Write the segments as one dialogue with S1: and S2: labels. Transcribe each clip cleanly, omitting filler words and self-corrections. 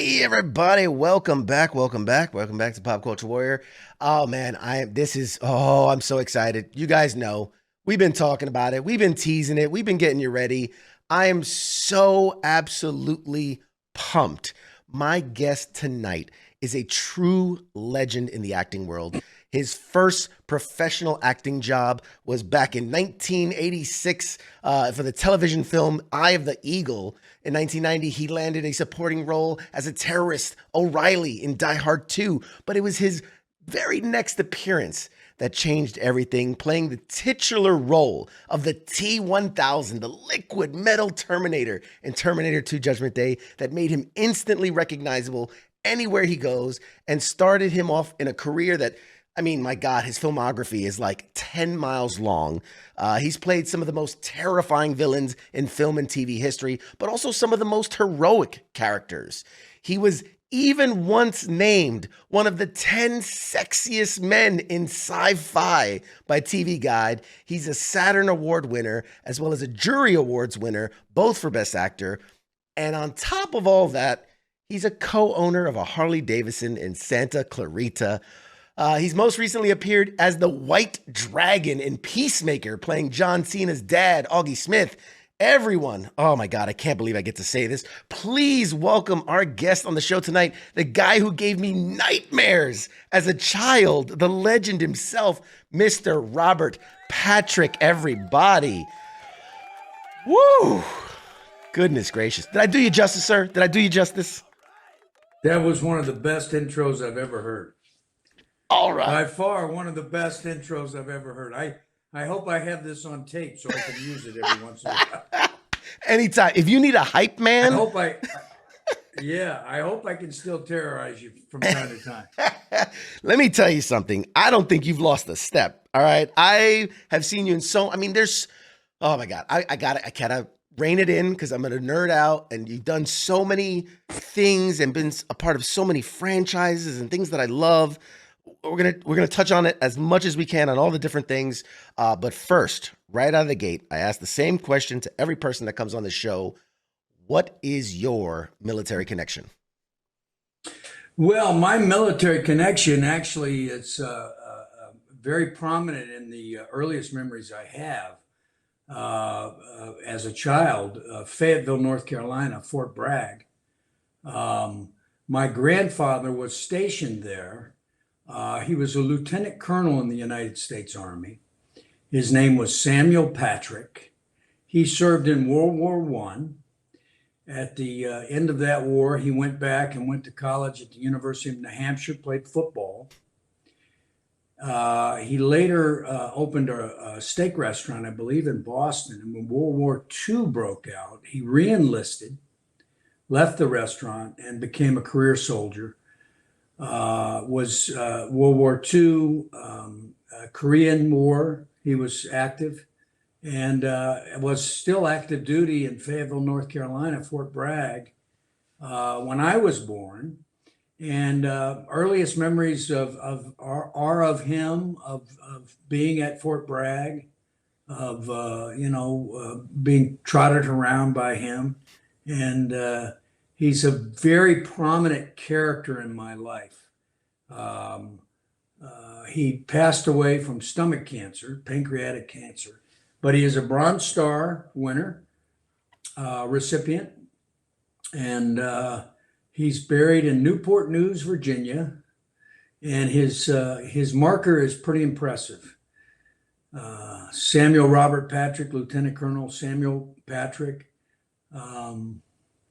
S1: Hey everybody, welcome back, welcome back, welcome back to Pop Culture Warrior. Oh man, I'm so excited. You guys know, we've been talking about it, we've been teasing it, we've been getting you ready. I am so absolutely pumped. My guest tonight is a true legend in the acting world. His first professional acting job was back in 1986 for the television film Eye of the Eagle. In 1990, he landed a supporting role as a terrorist, O'Reilly, in Die Hard 2. But it was his very next appearance that changed everything, playing the titular role of the T-1000, the liquid metal Terminator in Terminator 2 Judgment Day, that made him instantly recognizable anywhere he goes and started him off in a career that, I mean, my God, his filmography is like 10 miles long. He's played some of the most terrifying villains in film and TV history, but also some of the most heroic characters. He was even once named one of the 10 sexiest men in sci-fi by TV Guide. He's a Saturn Award winner, as well as a Jury Awards winner, both for Best Actor. And on top of all that, he's a co-owner of a Harley Davidson in Santa Clarita. He's most recently appeared as the White Dragon in Peacemaker, playing John Cena's dad, Augie Smith. Everyone, oh my God, I can't believe I get to say this. Please welcome our guest on the show tonight, the guy who gave me nightmares as a child, the legend himself, Mr. Robert Patrick, everybody. Woo! Goodness gracious. Did I do you justice, sir? Did I do you justice?
S2: That was one of the best intros I've ever heard.
S1: All right.
S2: By far, one of the best intros I've ever heard. I hope I have this on tape so I can use it every once in a while.
S1: Anytime. If you need a hype man.
S2: I hope I can still terrorize you from time to time.
S1: Let me tell you something. I don't think you've lost a step. All right. I have seen you in oh my God. I gotta rein it in because I'm gonna nerd out, and you've done so many things and been a part of so many franchises and things that I love. We're gonna touch on it as much as we can on all the different things. But first, right out of the gate, I ask the same question to every person that comes on the show. What is your military connection?
S2: Well, my military connection actually it's very prominent in the earliest memories I have as a child. Fayetteville, North Carolina, Fort Bragg. My grandfather was stationed there. He was a lieutenant colonel in the United States Army. His name was Samuel Patrick. He served in World War I. At the end of that war, he went back and went to college at the University of New Hampshire, played football. He later opened a steak restaurant, I believe, in Boston. And when World War II broke out, he re-enlisted, left the restaurant, and became a career soldier. Was World War II, Korean War. He was active and was still active duty in Fayetteville, North Carolina, Fort Bragg, when I was born. And earliest memories are of him, of being at Fort Bragg, of being trotted around by him. And he's a very prominent character in my life. He passed away from stomach cancer, pancreatic cancer, but he is a Bronze Star winner, recipient, and he's buried in Newport News, Virginia, and his marker is pretty impressive. Samuel Robert Patrick, Lieutenant Colonel Samuel Patrick,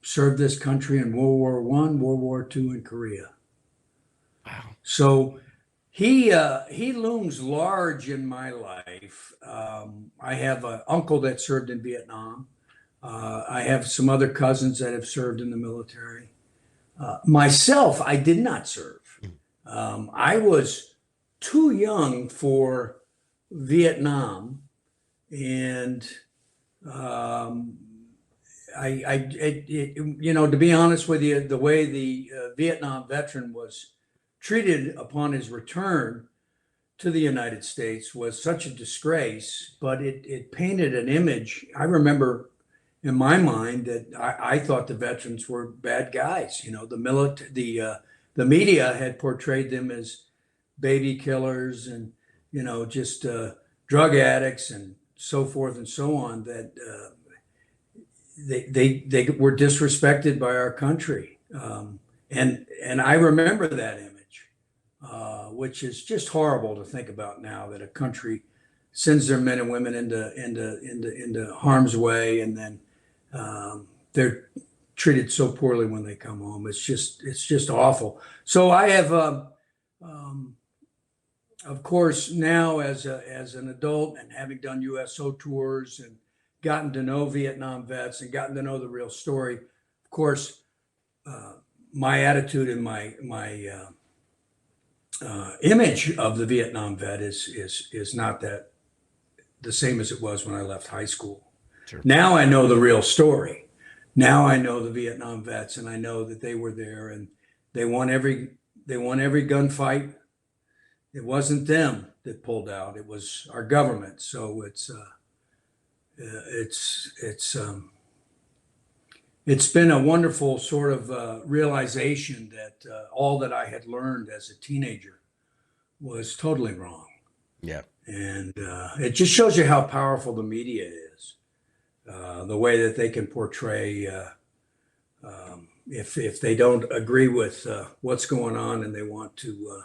S2: served this country in World War I, World War II, and Korea.
S1: Wow.
S2: So he looms large in my life. I have an uncle that served in Vietnam. I have some other cousins that have served in the military. Myself, I did not serve. I was too young for Vietnam, and to be honest with you, the way the Vietnam veteran was treated upon his return to the United States was such a disgrace, but it painted an image. I remember in my mind that I thought the veterans were bad guys. The media had portrayed them as baby killers and just drug addicts and so forth and so on. That they were disrespected by our country, and I remember that image, which is just horrible to think about now, that a country sends their men and women into harm's way, and then they're treated so poorly when they come home. It's just awful. So I have, of course, now as an adult and having done USO tours and gotten to know Vietnam vets and gotten to know the real story, of course, my attitude and my image of the Vietnam vet is not that the same as it was when I left high school.
S1: Sure.
S2: Now I know the real story. Now I know the Vietnam vets, and I know that they were there and they won every gunfight. It wasn't them that pulled out; it was our government. So it's been a wonderful sort of realization that all that I had learned as a teenager was totally wrong.
S1: Yeah.
S2: And it just shows you how powerful the media is, the way that they can portray, if they don't agree with what's going on and they want to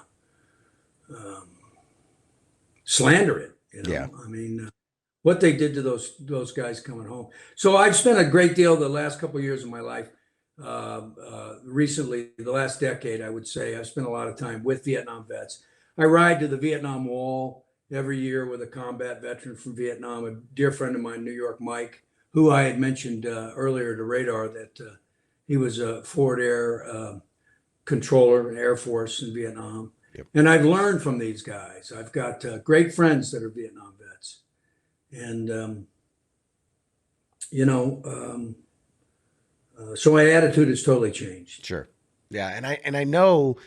S2: slander it.
S1: Yeah.
S2: I mean, what they did to those guys coming home. So I've spent a great deal the last couple of years of my life, recently, the last decade, I would say, I've spent a lot of time with Vietnam vets. I ride to the Vietnam Wall every year with a combat veteran from Vietnam, a dear friend of mine, New York Mike, who I had mentioned earlier to Radar, that he was a forward air controller in Air Force in Vietnam.
S1: Yep.
S2: And I've learned from these guys. I've got great friends that are Vietnam vets. And, so my attitude has totally changed.
S1: Sure. Yeah. And I know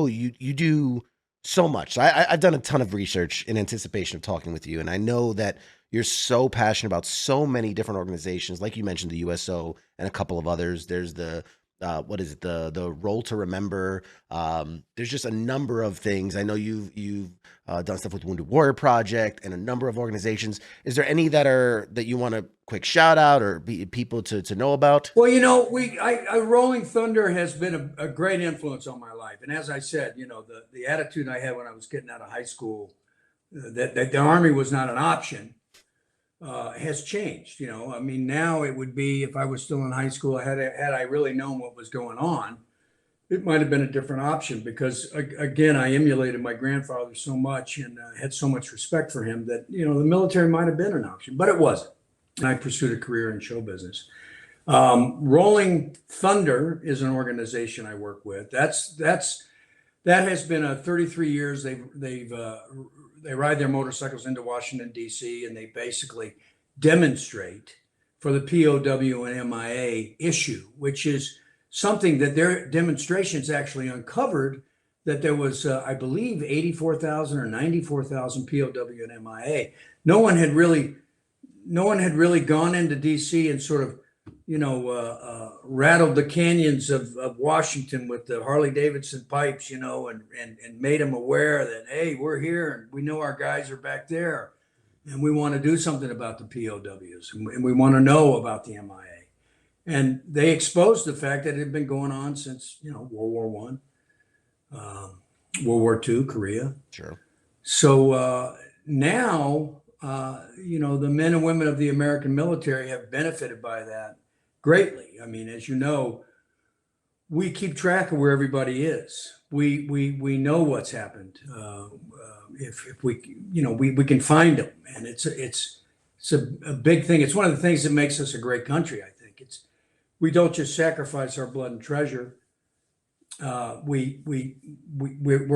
S1: you do so much. So I've done a ton of research in anticipation of talking with you. And I know that you're so passionate about so many different organizations. Like you mentioned, the USO and a couple of others. There's the, what is it? The Roll to Remember. There's just a number of things. I know you've done stuff with Wounded Warrior Project and a number of organizations. Is there any that you want to quick shout out or people to know about?
S2: Well, Rolling Thunder has been a great influence on my life. And as I said, the attitude I had when I was getting out of high school, that the Army was not an option, has changed. I mean, now it would be, if I was still in high school, had I really known what was going on, it might have been a different option, because again, I emulated my grandfather so much and had so much respect for him that, the military might have been an option, but it wasn't. And I pursued a career in show business. Rolling Thunder is an organization I work with. That has been 33 years. They ride their motorcycles into Washington, D.C., and they basically demonstrate for the POW and MIA issue, which is something that their demonstrations actually uncovered, that there was, I believe, 84,000 or 94,000 POW and MIA. No one had really gone into D.C. and sort of, rattled the canyons of Washington with the Harley Davidson pipes, and made them aware that, hey, we're here and we know our guys are back there and we want to do something about the POWs and we want to know about the MIA. And they exposed the fact that it had been going on since, World War I, World War II, Korea.
S1: Sure.
S2: So now, the men and women of the American military have benefited by that greatly. I mean, as you know, we keep track of where everybody is. We know what's happened. If we can find them, and it's a big thing. It's one of the things that makes us a great country. I think we don't just sacrifice our blood and treasure. We're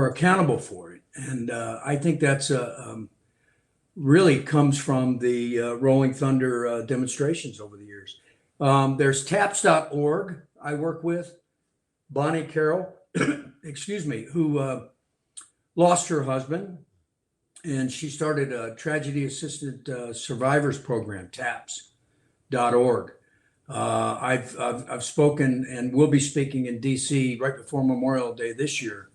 S2: accountable for it, and I think that's really comes from the Rolling Thunder demonstrations over the years. There's taps.org I work with. Bonnie Carroll, excuse me, who lost her husband, and she started a tragedy assisted survivors program, taps.org. I've spoken and will be speaking in DC right before Memorial Day this year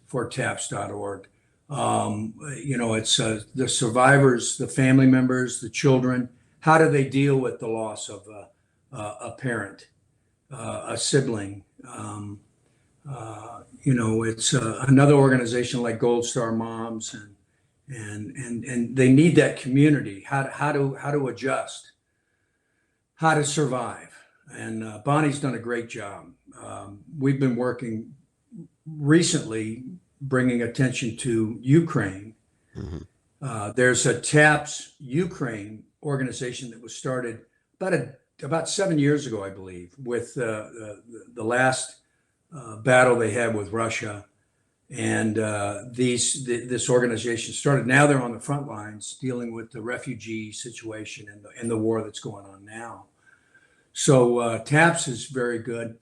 S2: for TAPS.org. It's the survivors, the family members, the children. How do they deal with the loss of a parent, a sibling? It's another organization like Gold Star Moms, and they need that community. How to adjust, how to survive. And Bonnie's done a great job. We've been working recently, bringing attention to Ukraine.
S1: Mhm.
S2: There's a TAPS Ukraine organization that was started about 7 years ago, I believe, with the last battle they had with Russia. And this organization started. Now they're on the front lines dealing with the refugee situation and the war that's going on now. So TAPS is very good.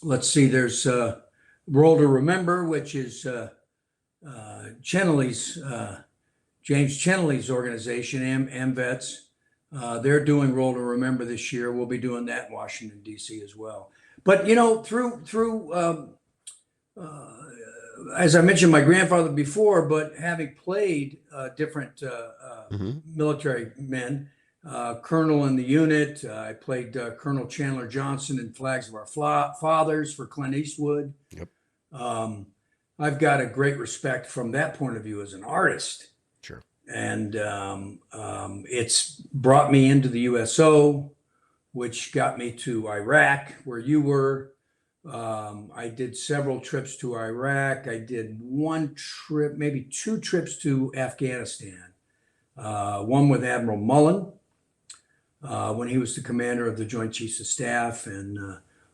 S2: Let's see, there's Roll to Remember, which is Chenelly's, James Chenelly's organization, AMVETS. They're doing Roll to Remember this year. We'll be doing that in Washington, D.C. as well. But, through as I mentioned, my grandfather before, but having played different
S1: Mhm.
S2: military men, colonel in the unit, I played Colonel Chandler Johnson in Flags of Our Fathers for Clint Eastwood.
S1: Yep.
S2: Um, I've got a great respect from that point of view as an artist.
S1: Sure.
S2: And it's brought me into the USO, which got me to Iraq, where you were. I did several trips to Iraq. I did one trip, maybe two trips to Afghanistan. One with Admiral Mullen when he was the commander of the Joint Chiefs of Staff, and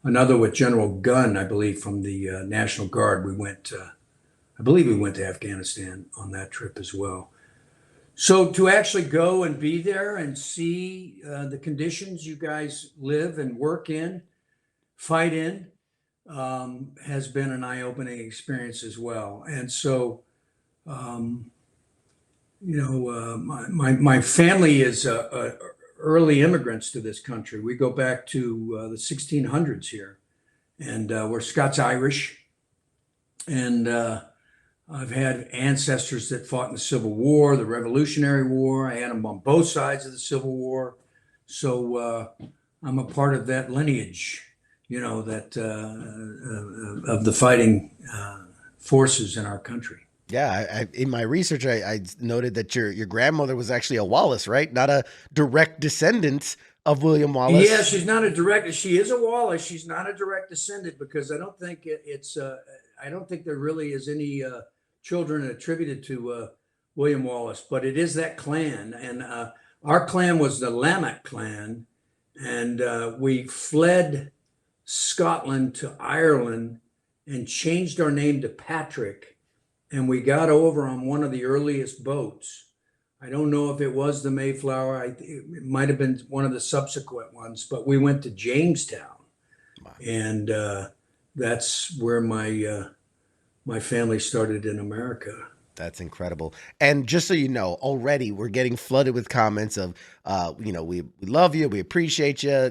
S2: another with General Gunn, I believe, from the National Guard. I believe we went to Afghanistan on that trip as well. So to actually go and be there and see the conditions you guys live and work in, fight in, has been an eye-opening experience as well. And so, my family is early immigrants to this country. We go back to the 1600s here, and we're Scots-Irish. And I've had ancestors that fought in the Civil War, the Revolutionary War. I had them on both sides of the Civil War. So I'm a part of that lineage, that of the fighting forces in our country.
S1: Yeah, in my research, I noted that your grandmother was actually a Wallace, right? Not a direct descendant of William Wallace.
S2: Yeah, she's not a direct. She is a Wallace. She's not a direct descendant because I don't think it's. I don't think there really is any children attributed to William Wallace, but it is that clan, and our clan was the Lamech clan, and we fled Scotland to Ireland and changed our name to Patrick. And we got over on one of the earliest boats. I don't know if it was the Mayflower. It might have been one of the subsequent ones, but we went to Jamestown.
S1: Wow.
S2: And that's where my family started in America.
S1: That's incredible. And just so you know, already we're getting flooded with comments of, we love you, we appreciate you,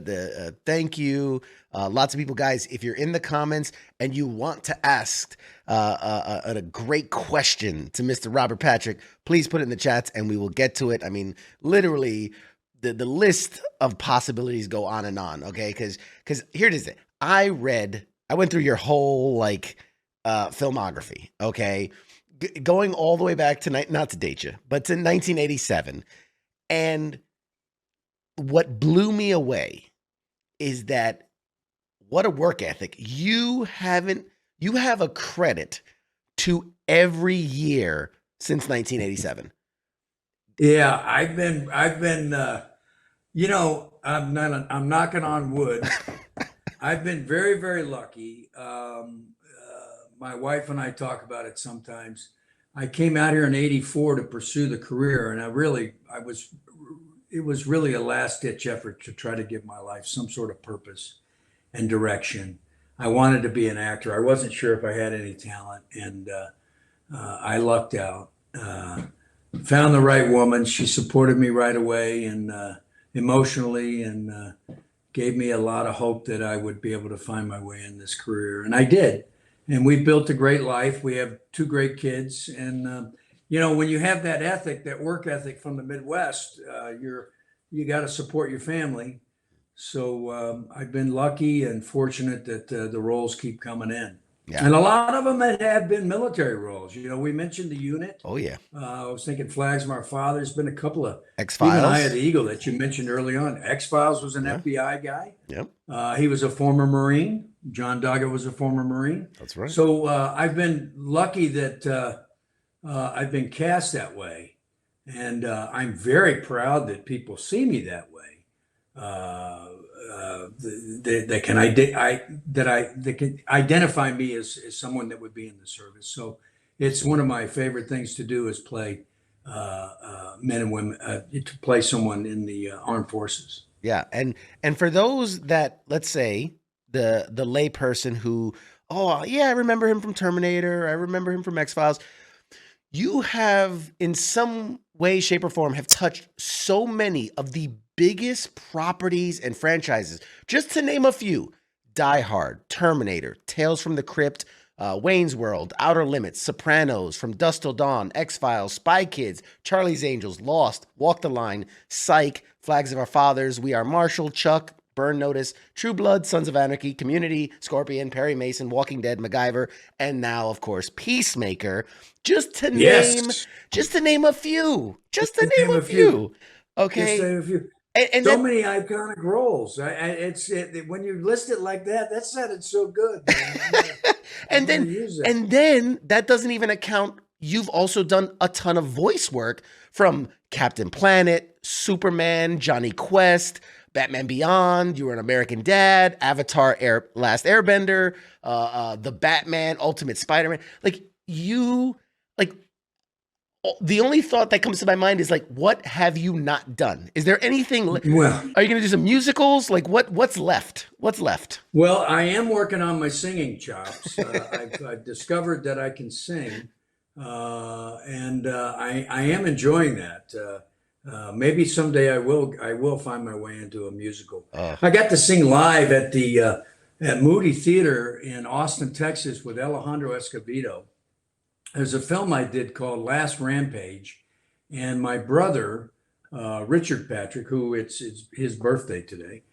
S1: thank you. Lots of people, guys, if you're in the comments and you want to ask a great question to Mr. Robert Patrick, please put it in the chats and we will get to it. I mean, literally, the list of possibilities go on and on. Okay, because here it is. I went through your whole filmography. Okay. Going all the way back to, not to date you, but to 1987. And what blew me away is that what a work ethic. You have a credit to every year since 1987.
S2: Yeah, I've been, I'm knocking on wood. I've been very, very lucky. My wife and I talk about it sometimes. I came out here in '84 to pursue the career, and it was really a last ditch effort to try to give my life some sort of purpose and direction. I wanted to be an actor. I wasn't sure if I had any talent, and I lucked out. Found the right woman. She supported me right away, and emotionally, and gave me a lot of hope that I would be able to find my way in this career. And I did. And we built a great life. We have two great kids. And, when you have that ethic, that work ethic from the Midwest, you got to support your family. So I've been lucky and fortunate that the roles keep coming in.
S1: Yeah.
S2: And a lot of them have been military roles. We mentioned the unit.
S1: Oh yeah.
S2: I was thinking Flags of Our Father. There's been a couple of, even Eye of
S1: X-Files.
S2: the Eagle that you mentioned early on. X-Files was an
S1: Yeah.
S2: FBI guy.
S1: Yep.
S2: He was a former Marine. John Doggett was a former Marine.
S1: That's right.
S2: So I've been lucky that I've been cast that way. And I'm very proud that people see me that way. They can identify me as someone that would be in the service. So it's one of my favorite things to do is play men and women, to play someone in the armed forces.
S1: Yeah, and for those that, let's say, the lay person who, oh yeah, I remember him from Terminator, I remember him from X-Files. You have, in some way, shape, or form, have touched so many of the biggest properties and franchises. Just to name a few: Die Hard, Terminator, Tales from the Crypt, Wayne's World, Outer Limits, Sopranos, From Dusk Till Dawn, X-Files, Spy Kids, Charlie's Angels, Lost, Walk the Line, Psych, Flags of Our Fathers, We Are Marshall, Chuck, Burn Notice, True Blood, Sons of Anarchy, Community, Scorpion, Perry Mason, Walking Dead, MacGyver, and now, of course, Peacemaker. Just to name a few. Just to name a few. Okay.
S2: Just to name a few.
S1: And
S2: so many iconic roles. When you list it like that, that sounded so good.
S1: and then that doesn't even account. You've also done a ton of voice work from Captain Planet, Superman, Johnny Quest, Batman Beyond. You were an American Dad, Avatar, Last Airbender, the Batman, Ultimate Spider-Man. The only thought that comes to my mind is what have you not done? Is there anything?
S2: Well,
S1: are you going to do some musicals? What's left? What's left?
S2: Well, I am working on my singing chops. I've discovered that I can sing, and I am enjoying that. Maybe someday I will find my way into a musical. I got to sing live at the at Moody Theater in Austin, Texas, with Alejandro Escovedo. There's a film I did called Last Rampage, and my brother, Richard Patrick, who it's his birthday today,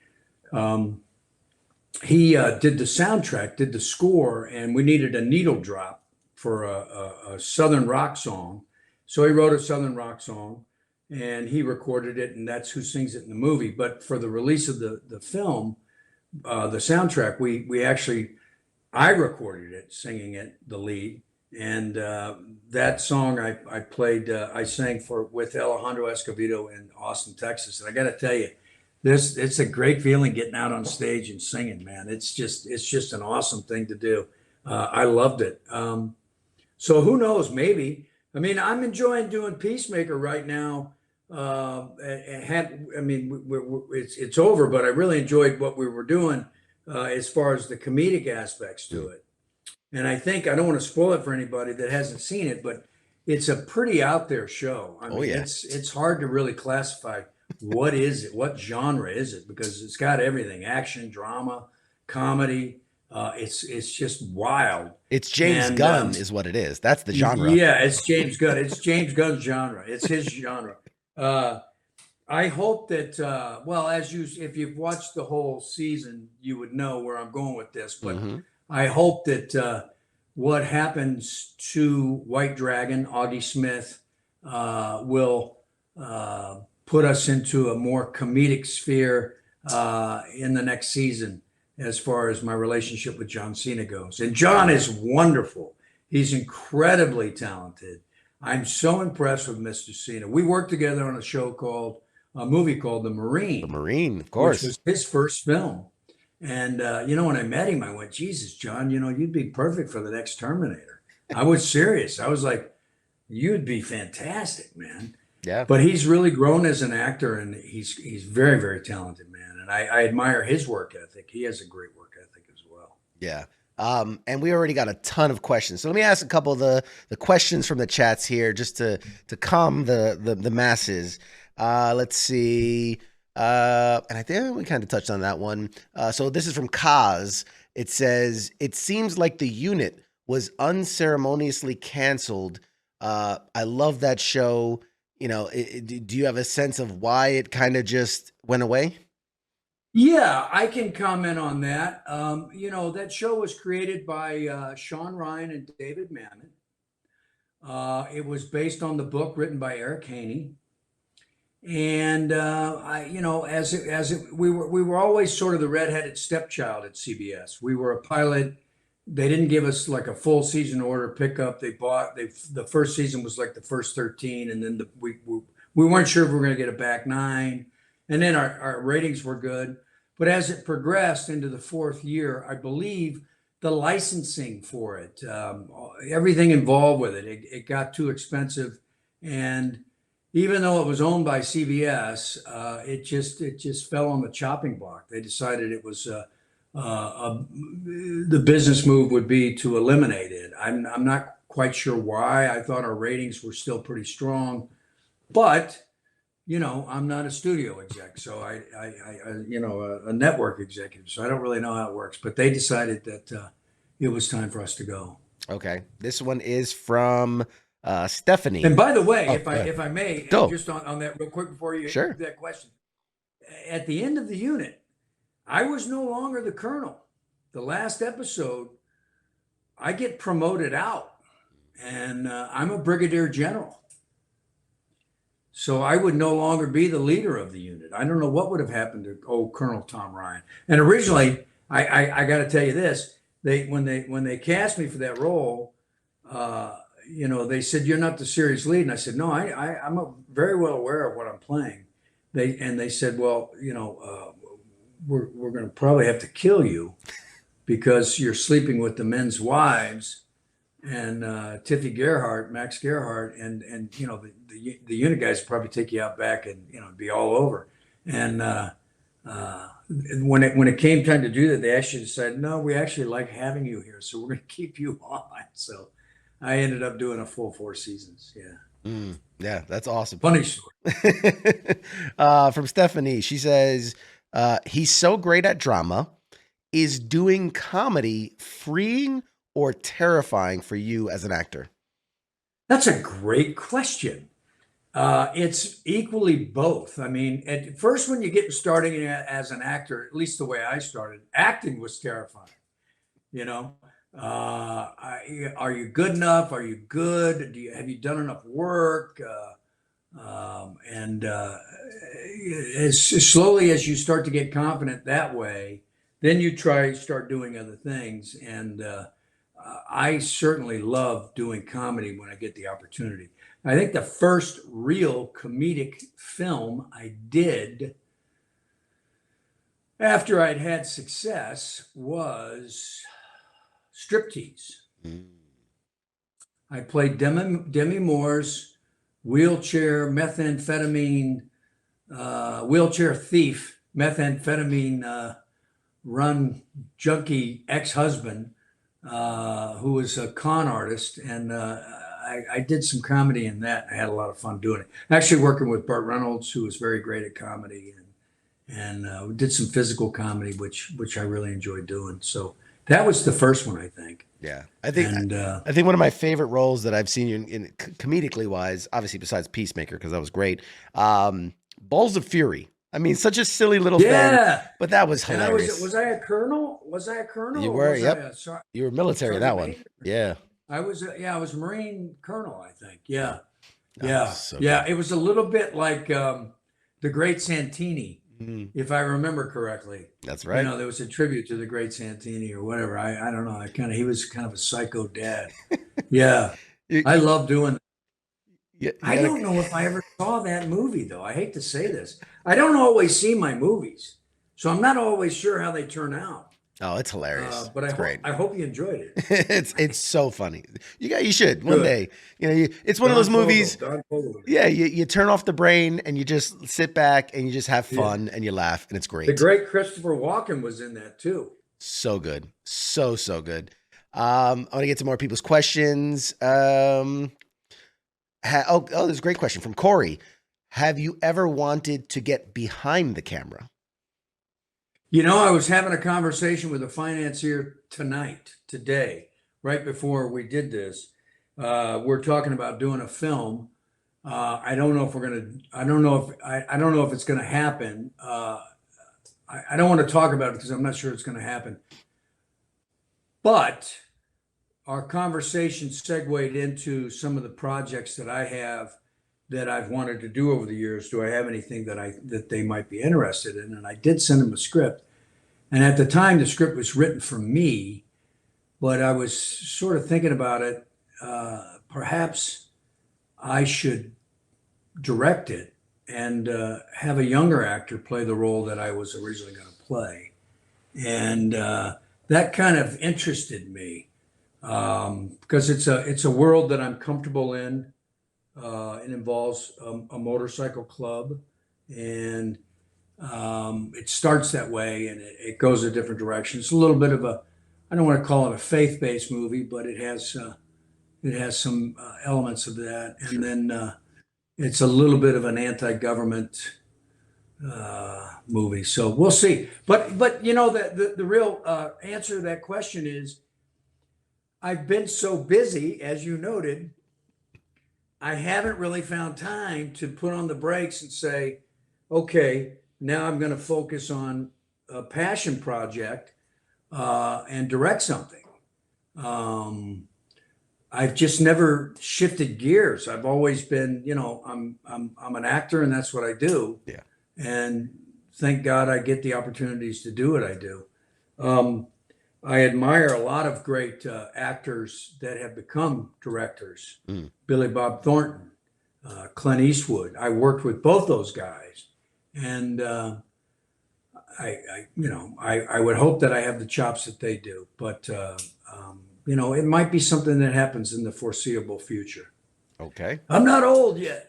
S2: he did the soundtrack, did the score, and we needed a needle drop for a Southern rock song. So he wrote a Southern rock song, and he recorded it, and that's who sings it in the movie. But for the release of the film, the soundtrack, I recorded it, singing it, the lead. And that song I sang with Alejandro Escovedo in Austin, Texas. And I got to tell you, it's a great feeling getting out on stage and singing, man. It's just an awesome thing to do. I loved it. So who knows? Maybe. I mean, I'm enjoying doing Peacemaker right now. It's over, but I really enjoyed what we were doing as far as the comedic aspects to it. And I don't want to spoil it for anybody that hasn't seen it, but it's a pretty out there show. I mean, it's hard to really classify what is it, what genre is it, because it's got everything: action, drama, comedy. It's just wild.
S1: It's James Gunn is what it is. That's the genre.
S2: Yeah, it's James Gunn. It's James Gunn's genre. It's his genre. I hope that, if you've watched the whole season, you would know where I'm going with this, but I hope that what happens to White Dragon, Augie Smith, will put us into a more comedic sphere in the next season as far as my relationship with John Cena goes. And John is wonderful. He's incredibly talented. I'm so impressed with Mr. Cena. We worked together on a movie called The Marine.
S1: The Marine, of course.
S2: Which was his first film. And, when I met him, I went, Jesus, John, you'd be perfect for the next Terminator. I was serious. I was like, you'd be fantastic, man.
S1: Yeah.
S2: But he's really grown as an actor, and he's very, very talented, man. And I admire his work ethic. He has a great work ethic as well.
S1: Yeah. And we already got a ton of questions. So let me ask a couple of the questions from the chats here just to calm the masses. Let's see. And I think we kind of touched on that one. So this is from Kaz. It says, it seems like the unit was unceremoniously canceled. I love that show. You know, do you have a sense of why it kind of just went away?
S2: Yeah, I can comment on that. That show was created by Sean Ryan and David Mamet. It was based on the book written by Eric Haney. And we were always sort of the redheaded stepchild at CBS. We were a pilot. They didn't give us like a full season order pickup. The first season was like the first 13, and then we weren't sure if we were going to get a back nine, and then our ratings were good. But as it progressed into the fourth year, I believe the licensing for it, everything involved with it got too expensive, and even though it was owned by CBS, it just fell on the chopping block. They decided it was the business move would be to eliminate it. I'm not quite sure why. I thought our ratings were still pretty strong, but I'm not a studio exec, so a network executive, so I don't really know how it works. But they decided that it was time for us to go.
S1: Okay. This one is from Stephanie.
S2: And by the way,
S1: Oh,
S2: if I may,
S1: go.
S2: just on that real quick before you
S1: Sure.
S2: that question, at the end of the unit, I was no longer the colonel. The last episode, I get promoted out, and I'm a brigadier general. So I would no longer be the leader of the unit. I don't know what would have happened to Colonel Tom Ryan. And originally, I got to tell you this: when they cast me for that role, they said you're not the series lead, and I said no, I'm very well aware of what I'm playing. They said, well, we're going to probably have to kill you because you're sleeping with the men's wives. And Tiffy Gerhardt, Max Gerhardt, and the unit guys would probably take you out back and be all over. And when it came time to do that, they actually decided, no, we actually like having you here, so we're going to keep you on. So I ended up doing a full 4 seasons. Yeah.
S1: Yeah, that's awesome.
S2: Funny story.
S1: From Stephanie, she says, he's so great at drama. Is doing comedy freeing or terrifying for you as an actor?
S2: That's a great question. It's equally both. I mean, at first, when you get starting as an actor, at least the way I started, acting was terrifying. You know, are you good enough? Are you good? Have you done enough work? And as slowly as you start to get confident that way, then you start doing other things. And I certainly love doing comedy when I get the opportunity. I think the first real comedic film I did after I'd had success was Striptease. I played Demi Moore's wheelchair thief, methamphetamine run junkie ex-husband who was a con artist, and I did some comedy in that. I had a lot of fun doing it. Actually, working with Burt Reynolds, who was very great at comedy, and we did some physical comedy, which I really enjoyed doing. So that was the first one, I think.
S1: Yeah, I think one of my favorite roles that I've seen you in comedically wise, obviously besides Peacemaker, because that was great. Balls of Fury. I mean, such a silly little thing, but that was hilarious.
S2: Was I a colonel? Was I a colonel?
S1: You were, yep. You were military in that one. Yeah.
S2: I was a Marine colonel, I think. Yeah.
S1: Oh,
S2: Yeah.
S1: so
S2: Yeah.
S1: good.
S2: It was a little bit like the Great Santini, if I remember correctly.
S1: That's right.
S2: There was a tribute to the Great Santini or whatever. I don't know. He was kind of a psycho dad. Yeah. I love doing that. I don't know if I ever saw that movie, though. I hate to say this. I don't always see my movies, so I'm not always sure how they turn out.
S1: Oh, it's hilarious.
S2: But
S1: it's great.
S2: I hope you enjoyed it.
S1: It's so funny. You should one day. It's one of those movies. Yeah, you turn off the brain and you just sit back and you just have fun and you laugh and it's great.
S2: The great Christopher Walken was in that too.
S1: So good, so good. I want to get to more people's questions. There's a great question from Corey. Have you ever wanted to get behind the camera?
S2: I was having a conversation with a financier today, right before we did this. We're talking about doing a film. I don't know if we're gonna. I don't know if it's gonna happen. I don't want to talk about it because I'm not sure it's going to happen. But our conversation segued into some of the projects that I have that I've wanted to do over the years. Do I have anything that they might be interested in? And I did send them a script. And at the time, the script was written for me, but I was sort of thinking about it. Perhaps I should direct it and have a younger actor play the role that I was originally going to play. And that kind of interested me because it's a world that I'm comfortable in. It involves a motorcycle club, and it starts that way, and it goes a different direction. It's a little bit of I don't want to call it a faith-based movie, but it has some elements of that, and then it's a little bit of an anti-government movie. So we'll see. But the real answer to that question is I've been so busy, as you noted, I haven't really found time to put on the brakes and say, okay, now I'm going to focus on a passion project and direct something. I've just never shifted gears. I've always been, I'm an actor and that's what I do.
S1: Yeah.
S2: And thank God I get the opportunities to do what I do. I admire a lot of great actors that have become directors. Billy Bob Thornton, Clint Eastwood. I worked with both those guys, and I would hope that I have the chops that they do. But it might be something that happens in the foreseeable future.
S1: Okay.
S2: I'm not old yet.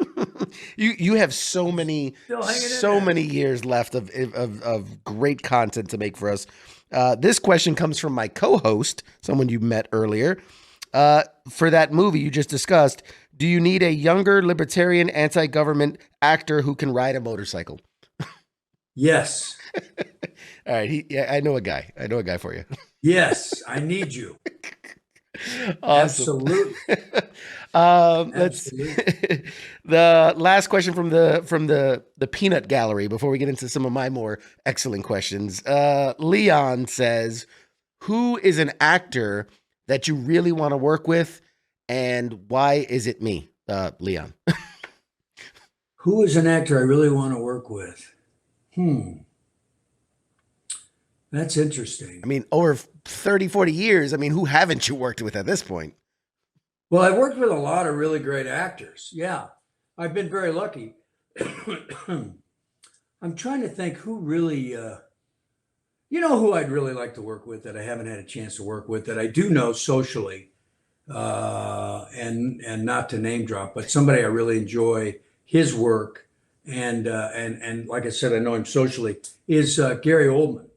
S1: You have so many years left of great content to make for us. This question comes from my co-host, someone you met earlier. For that movie you just discussed, do you need a younger libertarian anti-government actor who can ride a motorcycle?
S2: Yes.
S1: All right. I know a guy. I know a guy for you.
S2: Yes, I need you.
S1: Awesome.
S2: Absolutely.
S1: Let's the last question from the peanut gallery before we get into some of my more excellent questions. Leon says, who is an actor that you really want to work with, and why is it me? Leon.
S2: Who is an actor I really want to work with? That's interesting.
S1: I mean, over 30, 40 years, I mean, who haven't you worked with at this point?
S2: Well, I've worked with a lot of really great actors. Yeah, I've been very lucky. I'm trying to think who really, who I'd really like to work with that I haven't had a chance to work with that I do know socially, and not to name drop, but somebody I really enjoy his work, and like I said, I know him socially, is Gary Oldman.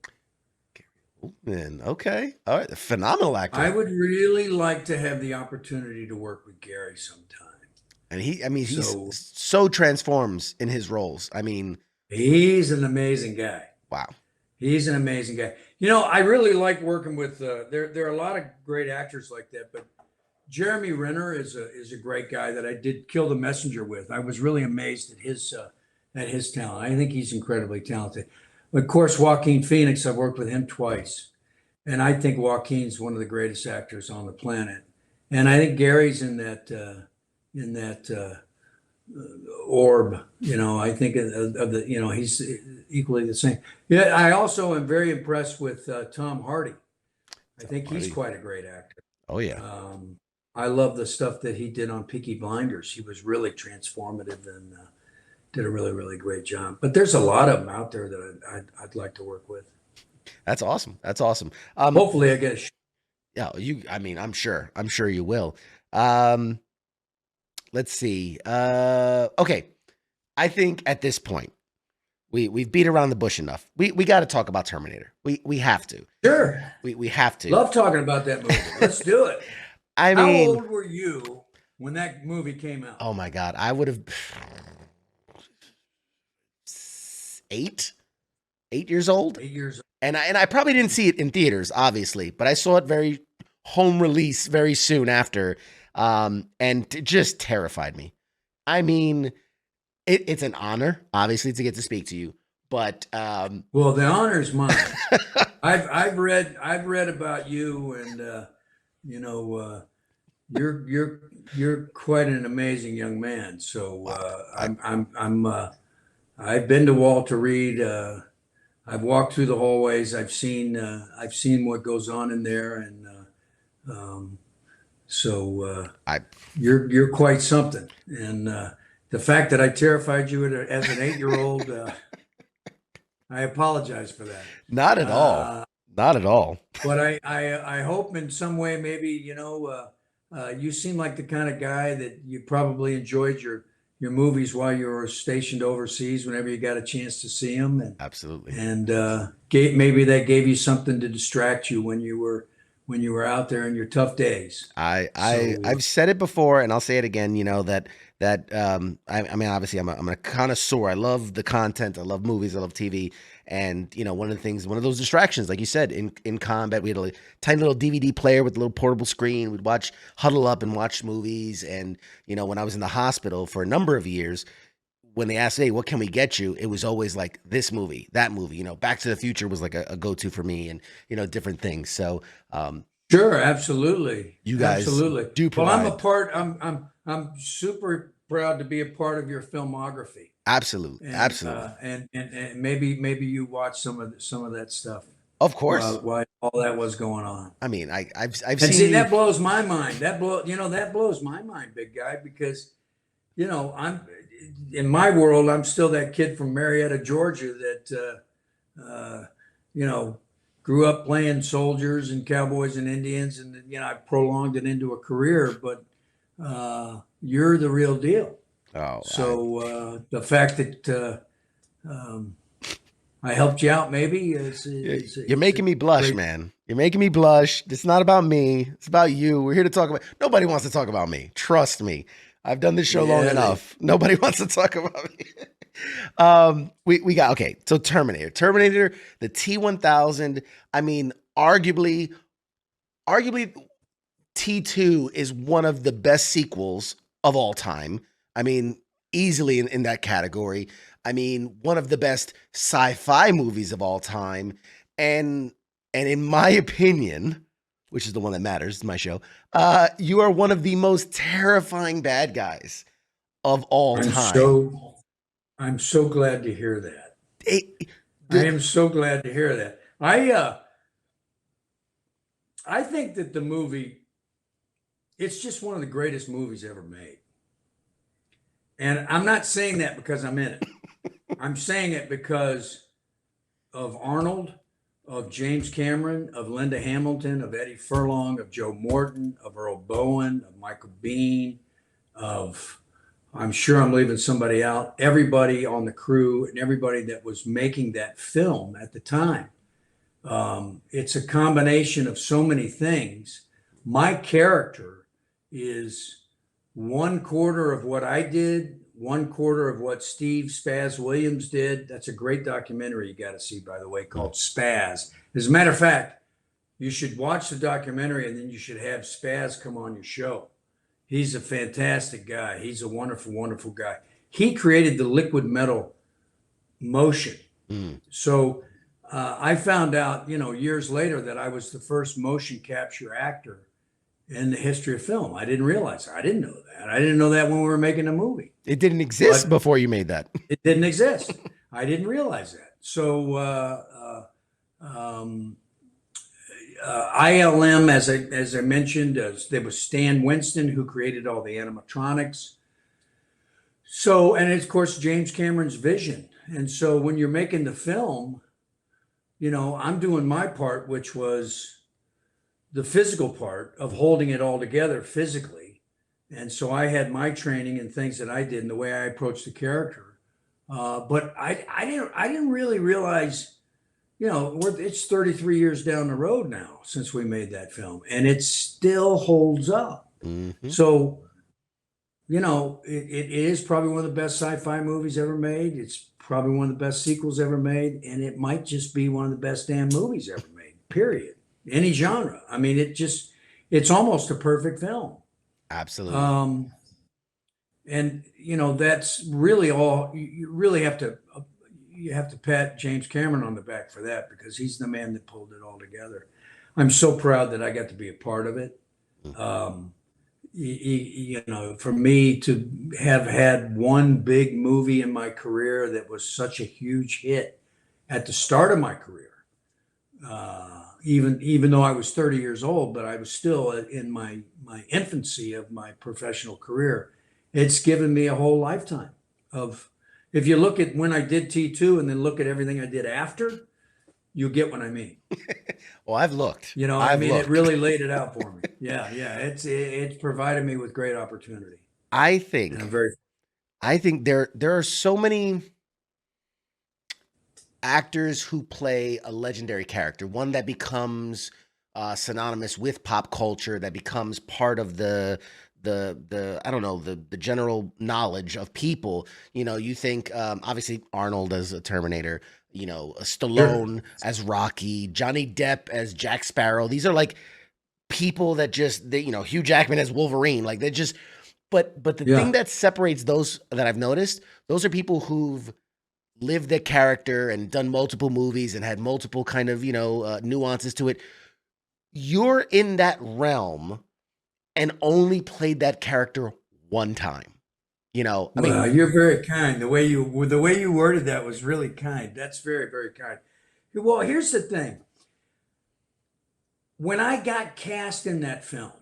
S1: Okay. All right. Phenomenal actor.
S2: I would really like to have the opportunity to work with Gary sometime.
S1: And he so transforms in his roles. I mean,
S2: he's an amazing guy.
S1: Wow.
S2: He's an amazing guy. I really like working with, there are a lot of great actors like that, but Jeremy Renner is a great guy that I did Kill the Messenger with. I was really amazed at his talent. I think he's incredibly talented. Of course, Joaquin Phoenix, I've worked with him twice. And I think Joaquin's one of the greatest actors on the planet. And I think Gary's in that orb, I think of the, he's equally the same. Yeah, I also am very impressed with Tom Hardy. I think he's quite a great actor.
S1: Oh, yeah.
S2: I love the stuff that he did on Peaky Blinders. He was really transformative and did a really, really great job. But there's a lot of them out there that I'd like to work with.
S1: That's awesome. That's awesome.
S2: Hopefully I get a
S1: yeah, I'm sure you will. Let's see. Okay. I think at this point, we've beat around the bush enough. We got to talk about Terminator. We have to.
S2: Sure.
S1: We have to.
S2: Love talking about that movie. Let's do it.
S1: How
S2: old were you when that movie came out?
S1: Oh my God. I would have 8 years old.
S2: 8 years.
S1: And I probably didn't see it in theaters, obviously, but I saw it very home release very soon after, and it just terrified me. I mean, it's an honor, obviously, to get to speak to you, but
S2: Well, the honor's mine. I've read about you, and you know, you're quite an amazing young man. So
S1: wow,
S2: I've been to Walter Reed. I've walked through the hallways. I've seen what goes on in there, and so
S1: I
S2: you're quite something. And the fact that I terrified you as an 8-year old, I apologize for that.
S1: not at all,
S2: Uh,
S1: not at all.
S2: but I hope in some way, maybe, you seem like the kind of guy that you probably enjoyed your movies while you were stationed overseas, whenever you got a chance to see them,
S1: Absolutely.
S2: and maybe that gave you something to distract you when you were out there in your tough days. So
S1: I've said it before, and I'll say it again. You know I mean, obviously, I'm a connoisseur. I love the content. I love movies. I love TV. And one of the things, one of those distractions, like you said, in combat, we had a tiny little DVD player with a little portable screen. We'd huddle up and watch movies. And when I was in the hospital for a number of years, when they asked, "Hey, what can we get you?" It was always like this movie, that movie. Back to the Future was like a go-to for me, and different things. So
S2: sure, absolutely,
S1: you guys
S2: absolutely.
S1: do
S2: Well, I'm a
S1: provide.
S2: part. I'm super proud to be a part of your filmography,
S1: Absolutely,
S2: and
S1: absolutely.
S2: maybe you watch some of that stuff
S1: Of course.
S2: while all that was going on.
S1: I mean, I've
S2: And
S1: seen
S2: see,
S1: you.
S2: that blows my mind. That blows my mind, big guy, because I'm in my world. I'm still that kid from Marietta, Georgia, that you know grew up playing soldiers and cowboys and Indians, and I prolonged it into a career. But you're the real deal.
S1: Oh,
S2: So the fact that um, I helped you out, maybe
S1: you're
S2: is a
S1: making me blush,
S2: great.
S1: man. You're making me blush. It's not about me. It's about you. We're here to talk about. Nobody wants to talk about me. Trust me. I've done this show long
S2: Yeah,
S1: enough. Nobody wants to talk about me. We got okay. So Terminator, the T-1000. I mean, arguably, T2 is one of the best sequels of all time. I mean, easily in that category. I mean, one of the best sci-fi movies of all time. And in my opinion, which is the one that matters, my show, you are one of the most terrifying bad guys of all
S2: I'm
S1: time.
S2: so I'm so glad to hear that.
S1: It,
S2: I
S1: the,
S2: am so glad to hear that. I think that the movie, it's just one of the greatest movies ever made. And I'm not saying that because I'm in it. I'm saying it because of Arnold, of James Cameron, of Linda Hamilton, of Eddie Furlong, of Joe Morton, of Earl Bowen, of Michael Biehn, of, I'm sure I'm leaving somebody out, everybody on the crew and everybody that was making that film at the time. It's a combination of so many things. My character is one quarter of what I did, one quarter of what Steve Spaz Williams did. That's a great documentary you got to see, by the way, called Spaz. As a matter of fact, you should watch the documentary, and then you should have Spaz come on your show. He's a fantastic guy. He's a wonderful, wonderful guy. He created the liquid metal motion.
S1: mm,
S2: So I found out, years later, that I was the first motion capture actor in the history of film. I didn't realize that. I didn't know that. I didn't know that when we were making a movie,
S1: it didn't exist
S2: but
S1: before you made that.
S2: it didn't exist. I didn't realize that. So um, ILM, as I mentioned, there was Stan Winston who created all the animatronics. So, and of course, James Cameron's vision. And so when you're making the film, I'm doing my part, which was the physical part of holding it all together physically. And so I had my training and things that I did and the way I approached the character. But I didn't really realize, it's 33 years down the road now since we made that film, and it still holds up.
S1: Hmm.
S2: So, it is probably one of the best sci-fi movies ever made. It's probably one of the best sequels ever made, and it might just be one of the best damn movies ever made, period. Any genre. I mean, it's almost a perfect film.
S1: Absolutely.
S2: Um, and that's really all you really have to you have to pat James Cameron on the back for that, because he's the man that pulled it all together. I'm so proud that I got to be a part of it. Um, for me to have had one big movie in my career that was such a huge hit at the start of my career, even though I was 30 years old, but I was still in my infancy of my professional career. It's given me a whole lifetime of. If you look at when I did T2 and then look at everything I did after, you get what I mean.
S1: Well, I've looked.
S2: I
S1: I've
S2: mean, it
S1: looked.
S2: really laid it out for me. Yeah, yeah. It's provided me with great opportunity,
S1: I
S2: and I'm
S1: think
S2: very.
S1: there are so many actors who play a legendary character, one that becomes synonymous with pop culture, that becomes part of the I don't know, the general knowledge of people. You think obviously Arnold as a Terminator,
S2: Sure.
S1: Stallone as Rocky, Johnny Depp as Jack Sparrow. These are like people that just Hugh Jackman as Wolverine. Like they're just but the thing
S2: Yeah.
S1: that separates those that I've noticed, those are people who've lived their character and done multiple movies and had multiple kind of nuances to it. You're in that realm and only played that character one time. I mean,
S2: Well, you're very kind. The way you worded that was really kind. That's very, very kind. Well, here's the thing. When I got cast in that film,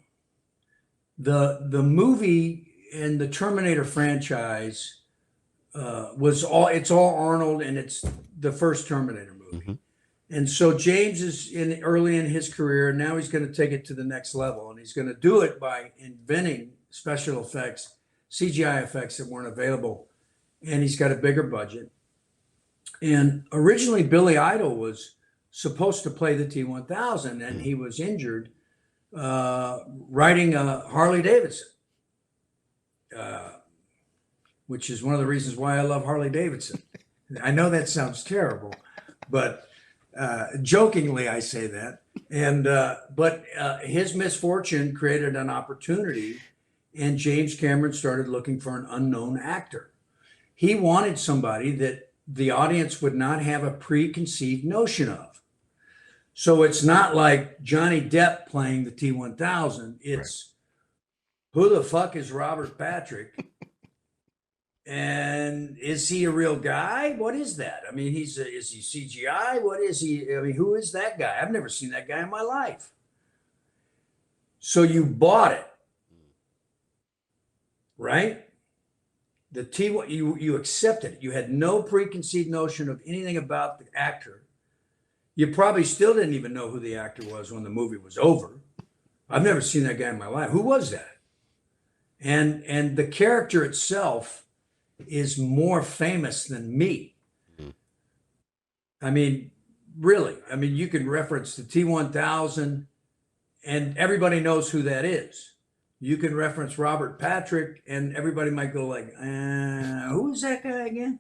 S2: the movie and the Terminator franchise it's all Arnold, and it's the first Terminator movie.
S1: mhm,
S2: And so James is early in his career. Now he's going to take it to the next level, and he's going to do it by inventing special effects, CGI effects that weren't available. And he's got a bigger budget. And originally, Billy Idol was supposed to play the T-1000, and
S1: mm,
S2: he was injured riding a Harley Davidson, uh, which is one of the reasons why I love Harley Davidson. I know that sounds terrible, but jokingly I say that. And but his misfortune created an opportunity, and James Cameron started looking for an unknown actor. He wanted somebody that the audience would not have a preconceived notion of. So it's not like Johnny Depp playing the T-1000.
S1: right.
S2: It's who the fuck is Robert Patrick? And is he a real guy? What is that? I mean, is he CGI? What is he? I mean, who is that guy? I've never seen that guy in my life. So you bought it, right? The T you accepted it. You had no preconceived notion of anything about the actor. You probably still didn't even know who the actor was when the movie was over. I've never seen that guy in my life. Who was that? And the character itself is more famous than me.
S1: Mhm.
S2: I mean, really. I mean, you can reference the T-1000 and everybody knows who that is. You can reference Robert Patrick and everybody might go like, who is that guy again?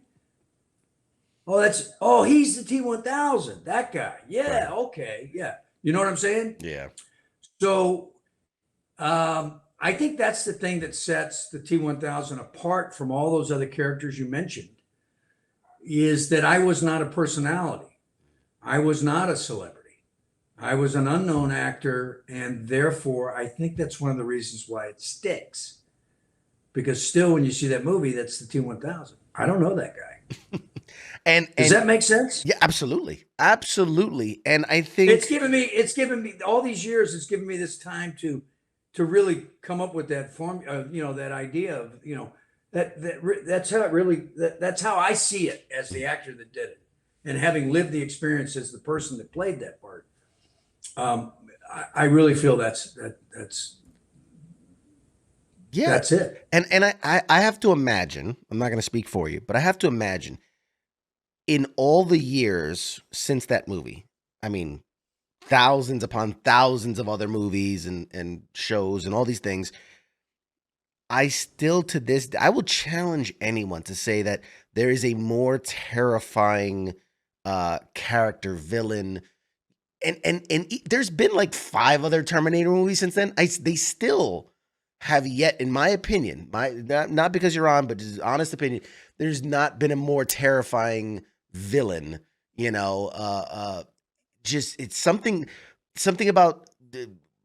S2: He's the T-1000, that guy. Yeah,
S1: Right.
S2: okay, yeah. You know what I'm saying?
S1: Yeah.
S2: So I think that's the thing that sets the T-1000 apart from all those other characters you mentioned, is that I was not a personality. I was not a celebrity. I was an unknown actor, and therefore I think that's one of the reasons why it sticks. Because still, when you see that movie, that's the T-1000. I don't know that guy.
S1: And
S2: Does
S1: and
S2: that make sense?
S1: yeah, absolutely. Absolutely. And I
S2: It's
S1: think
S2: given me, it's given me all these years. It's given me this time to really come up with that form, that idea of, that's how it really, that's how I see it as the actor that did it, and having lived the experience as the person that played that part. I really feel
S1: yeah.
S2: that's it.
S1: And I have to imagine, I'm not going to speak for you, but I have to imagine in all the years since that movie, I mean, thousands upon thousands of other movies and shows and all these things, I still to this I will challenge anyone to say that there is a more terrifying character villain there's been like 5 other Terminator movies since then. They still have yet, in my opinion, not because you're on, but just honest opinion, there's not been a more terrifying villain. You know, just it's something about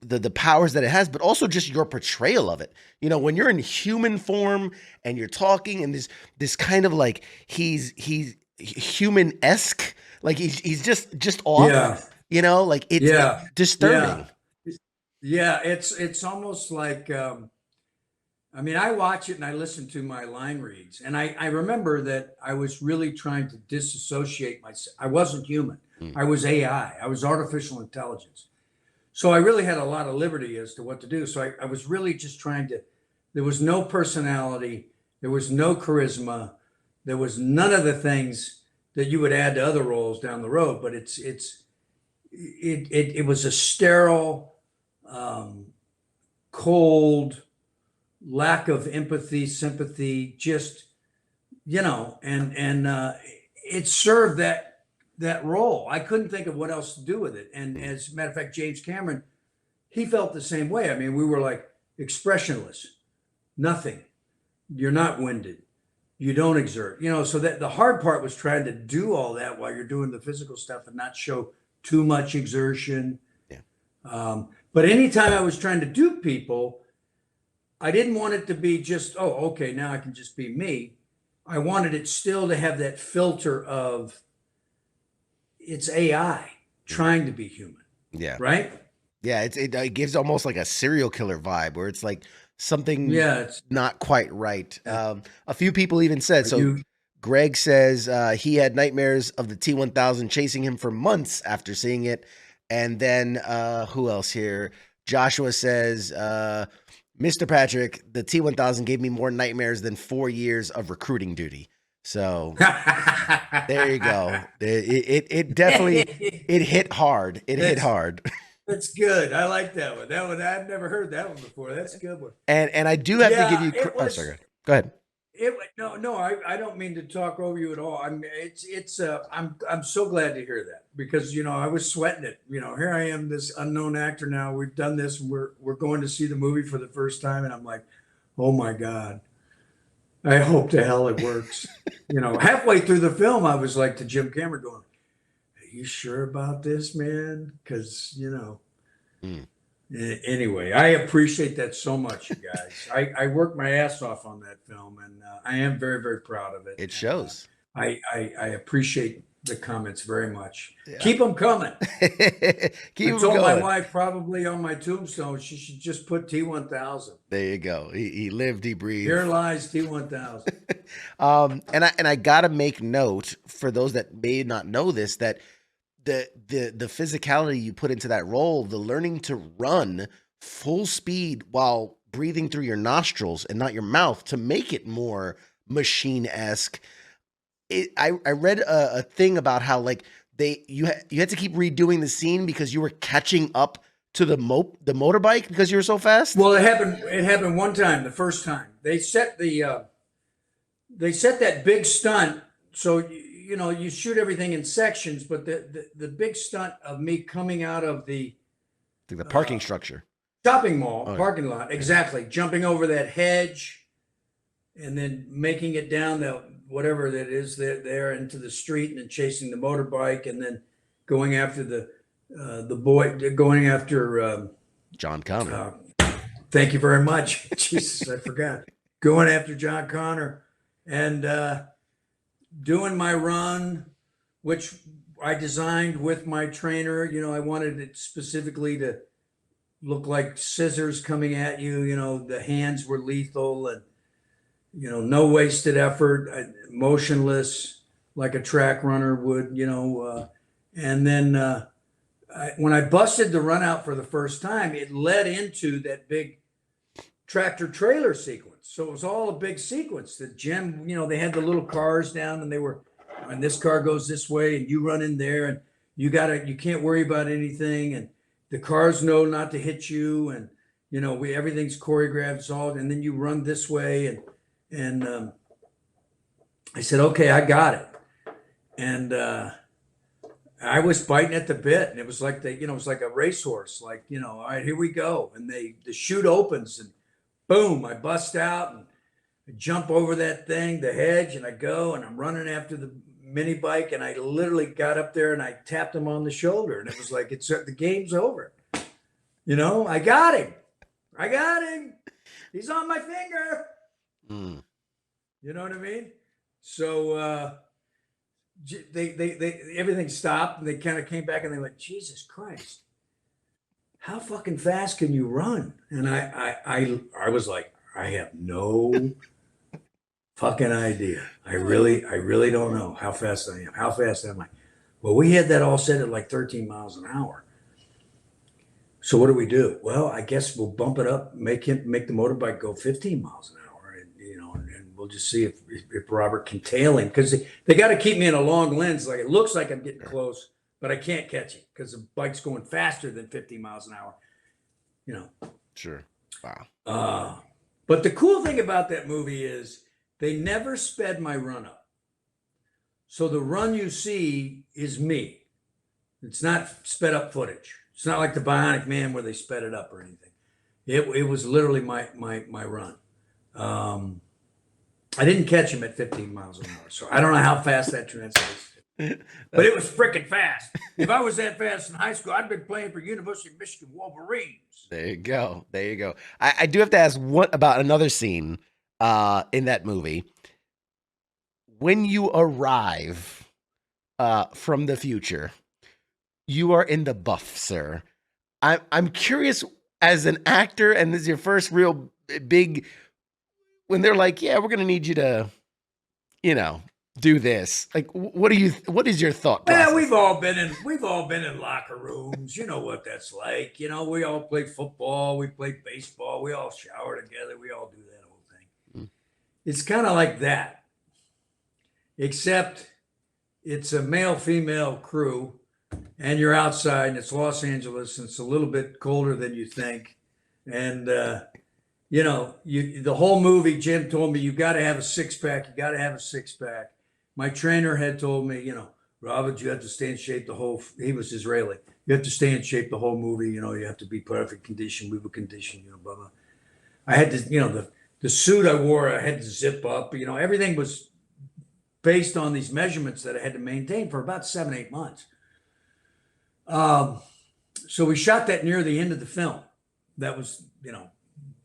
S1: the powers that it has, but also just your portrayal of it. You know, when you're in human form and you're talking, and this kind of like he's human esque, like he's just off.
S2: Yeah,
S1: You know, like it's
S2: yeah,
S1: disturbing.
S2: yeah, yeah. It's almost like I mean, I watch it and I listen to my line reads, and I remember that I was really trying to disassociate myself. I wasn't human.
S1: Mm,
S2: I was AI. I was artificial intelligence. So I really had a lot of liberty as to what to do. So I was really just trying to. There was no personality. There was no charisma. There was none of the things that you would add to other roles down the road. But it was a sterile, um, cold, lack of empathy, sympathy, just and it served that role. I couldn't think of what else to do with it. And
S1: mm,
S2: as a matter of fact, James Cameron, he felt the same way. I mean, we were like expressionless, nothing. You're not winded. You don't exert. So that the hard part was trying to do all that while you're doing the physical stuff and not show too much exertion.
S1: yeah.
S2: But anytime I was trying to dupe people, I didn't want it to be just, oh, okay, now I can just be me. I wanted it still to have that filter of it's AI
S1: Mm,
S2: trying to be human,
S1: yeah.
S2: right?
S1: Yeah, it gives almost like a serial killer vibe where it's like something
S2: Yeah, it's
S1: not quite right. A few people even said so.
S2: you.
S1: Greg says he had nightmares of the T1000 chasing him for months after seeing it. And then who else here? Joshua says, Mr. Patrick, the T1000 gave me more nightmares than 4 years of recruiting duty. So there you go. It definitely it hit hard. It hit
S2: that's
S1: hard.
S2: that's good. I like that one. That one I've never heard that one before. That's a good one.
S1: And I do have to give
S2: Yeah,
S1: you.
S2: it
S1: Oh,
S2: was.
S1: sorry. Go ahead.
S2: No, I don't mean to talk over you at all. I'm so glad to hear that because I was sweating it. Here I am, this unknown actor now. We've done this, and we're going to see the movie for the first time, and I'm like, oh my God, I hope to hell it works. Halfway through the film, I was like to Jim Cameron going, "Are you sure about this, man?" Because
S1: Mm,
S2: Anyway, I appreciate that so much, you guys. I worked my ass off on that film, and I am very, very proud of it.
S1: it
S2: And
S1: shows.
S2: I appreciate the comments very much.
S1: Yeah.
S2: Keep them coming. I
S1: Keep them
S2: told my
S1: going.
S2: wife probably on my tombstone she should just put T1000.
S1: There you go. He lived, he breathed.
S2: Here lies T1000.
S1: And I gotta make note for those that may not know this that the physicality you put into that role, the learning to run full speed while breathing through your nostrils and not your mouth to make it more machine esque. I read a thing about how like you had to keep redoing the scene because you were catching up to the motorbike because you were so fast.
S2: Well, it happened. It happened one time. The first time they set that big stunt. So you shoot everything in sections, but the big stunt of me coming out of the
S1: Like the
S2: uh,
S1: parking structure.
S2: shopping mall
S1: Oh
S2: parking lot,
S1: yeah.
S2: exactly, jumping over that hedge and then making it down the whatever that is there into the street, and then chasing the motorbike, and then going after the boy, going after.
S1: John Connor.
S2: Uh, thank you very much. Jesus, I forgot. Going after John Connor and doing my run, which I designed with my trainer. I wanted it specifically to look like scissors coming at you. The hands were lethal, and no wasted effort, motionless like a track runner would. And then when I busted the run out for the first time, it led into that big tractor trailer sequence. So it was all a big sequence. The gym, they had the little cars down, and this car goes this way, and you run in there, and you can't worry about anything, and the cars know not to hit you, and everything's choreographed, it's all, and then you run this way, and I said, okay, I got it. And I was biting at the bit, and it was like it was like a racehorse, like, all right, here we go. And the chute opens, and boom, I bust out and I jump over that thing, the hedge, and I go, and I'm running after the mini bike, and I literally got up there and I tapped him on the shoulder, and it was like, the game's over. I got him. I got him. He's on my finger.
S1: Mm.
S2: You know what I mean? So they everything stopped, and they kind of came back, and they went, Jesus Christ, how fucking fast can you run? And I was like, I have no fucking idea. I really don't know how fast I am. How fast am I? Well, we had that all set at like 13 miles an hour. So what do we do? Well, I guess we'll bump it up, make the motorbike go 15 miles an hour, and we'll just see if Robert can tail him, because they got to keep me in a long lens. Like, it looks like I'm getting close, but I can't catch it because the bike's going faster than 50 miles an hour.
S1: Sure. Wow.
S2: But the cool thing about that movie is they never sped my run up. So the run you see is me. It's not sped up footage. It's not like the Bionic Man where they sped it up or anything. It was literally my run. I didn't catch him at 15 miles an hour, so I don't know how fast that translates. But it was freaking fast. If I was that fast in high school, I'd been playing for University of Michigan Wolverines.
S1: There you go. There you go. I do have to ask, what about another scene in that movie? When you arrive from the future, you are in the buff, sir. I'm curious, as an actor, and this is your first real big, when they're like, yeah, we're going to need you to, do this. Like, what is your thought process?
S2: Yeah, we've all been in locker rooms. You know what that's like. We all played football, we played baseball, we all shower together, we all do that whole thing. It's kind of like that, except it's a male-female crew, and you're outside, and it's Los Angeles, and it's a little bit colder than you think. And the whole movie, Jim told me, you got to have a six-pack. You got to have a six-pack. My trainer had told me, Robert, you have to stay in shape he was Israeli. You have to stay in shape the whole movie. You have to be perfect condition. We were conditioned, blah, blah. I had to, the suit I wore, I had to zip up. Everything was based on these measurements that I had to maintain for about 7-8 months. So we shot that near the end of the film. That was,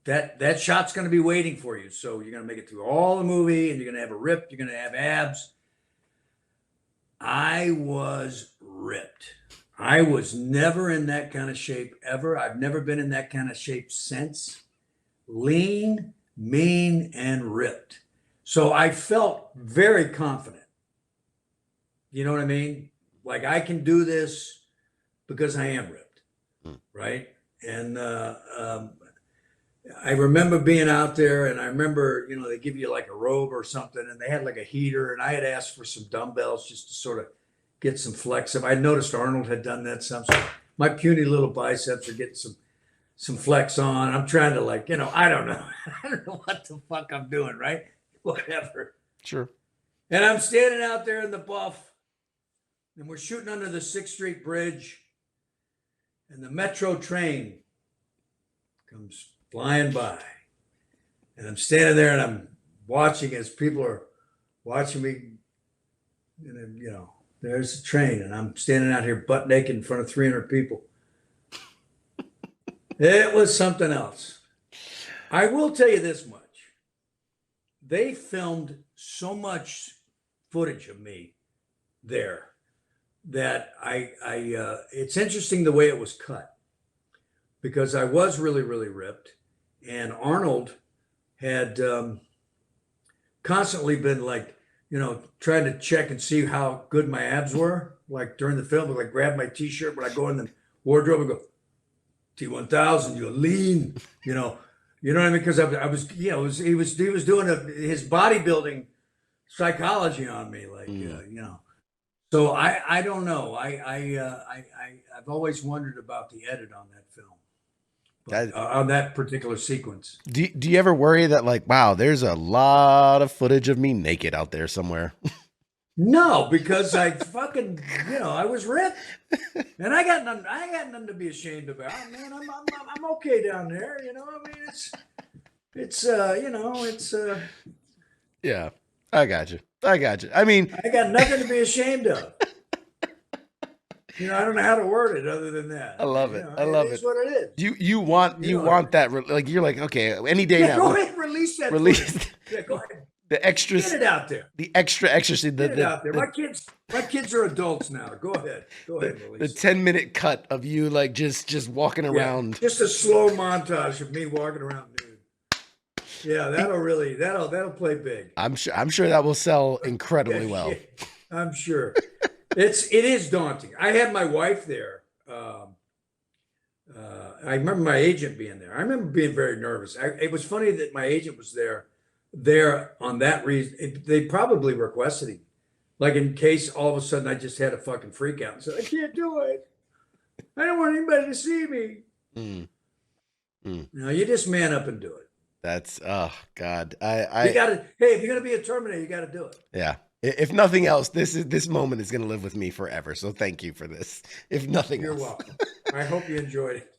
S2: that shot's going to be waiting for you. So you're going to make it through all the movie, and you're going to have a rip. You're going to have abs. I was ripped. I was never in that kind of shape ever. I've never been in that kind of shape since. Lean, mean, and ripped. So I felt very confident. You know what I mean? Like, I can do this because I am ripped, right? And I remember being out there, and I remember, they give you like a robe or something, and they had like a heater, and I had asked for some dumbbells just to sort of get some flex up. I noticed Arnold had done that some. So my puny little biceps are getting some flex on. I'm trying to, like, I don't know. I don't know what the fuck I'm doing, right? Whatever.
S1: Sure.
S2: And I'm standing out there in the buff, and we're shooting under the 6th Street Bridge, and the metro train comes flying by. And I'm standing there, and I'm watching as people are watching me. And then, there's the train, and I'm standing out here butt naked in front of 300 people. It was something else. I will tell you this much. They filmed so much footage of me there that it's interesting the way it was cut, because I was really, really ripped, and Arnold had constantly been, like, trying to check and see how good my abs were. Like, during the film, I'd, like, grab my t-shirt, when I go in the wardrobe and go, T1000, you're lean, you know what I mean? Because I was, he was doing his bodybuilding psychology on me, like, So I don't know. I've always wondered about the edit on that film. but
S1: That
S2: on that particular sequence.
S1: do you ever worry that like, wow, there's a lot of footage of me naked out there somewhere?
S2: No, because I fucking, I was ripped, and I got nothing to be ashamed about, man. I'm okay down there, I mean, it's
S1: Yeah, I got you. I got you. I mean,
S2: I got nothing to be ashamed of. I don't know how to word it other than that.
S1: I
S2: I mean,
S1: love it. I
S2: it
S1: love
S2: is
S1: it.
S2: what it is.
S1: You
S2: What I
S1: want
S2: mean.
S1: that like you're like okay any day
S2: Yeah,
S1: now
S2: go ahead, release that footage.
S1: release
S2: Yeah, go ahead,
S1: the
S2: get
S1: extras
S2: it out there.
S1: the extra scene,
S2: Get it out there. My kids are adults now. Go ahead and
S1: the
S2: release it.
S1: 10-minute cut of you like just walking
S2: Yeah,
S1: around.
S2: just a slow montage of me walking around nude. Yeah, that'll play big.
S1: I'm sure that will sell
S2: Yeah,
S1: incredibly well.
S2: shit. I'm sure. It is daunting. I had my wife there. I remember my agent being there. I remember being very nervous. It was funny that my agent was there on that reason. They probably requested him, like in case all of a sudden I just had a fucking freak out and said, I can't do it. I don't want anybody to see me.
S1: Mm, mm.
S2: No, you just man up and do it.
S1: That's oh god.
S2: You got to. Hey, if you're gonna be a Terminator, you got to do it.
S1: Yeah. If nothing else, this moment is going to live with me forever. So thank you for this. If nothing
S2: You're
S1: else.
S2: welcome. I hope you enjoyed it.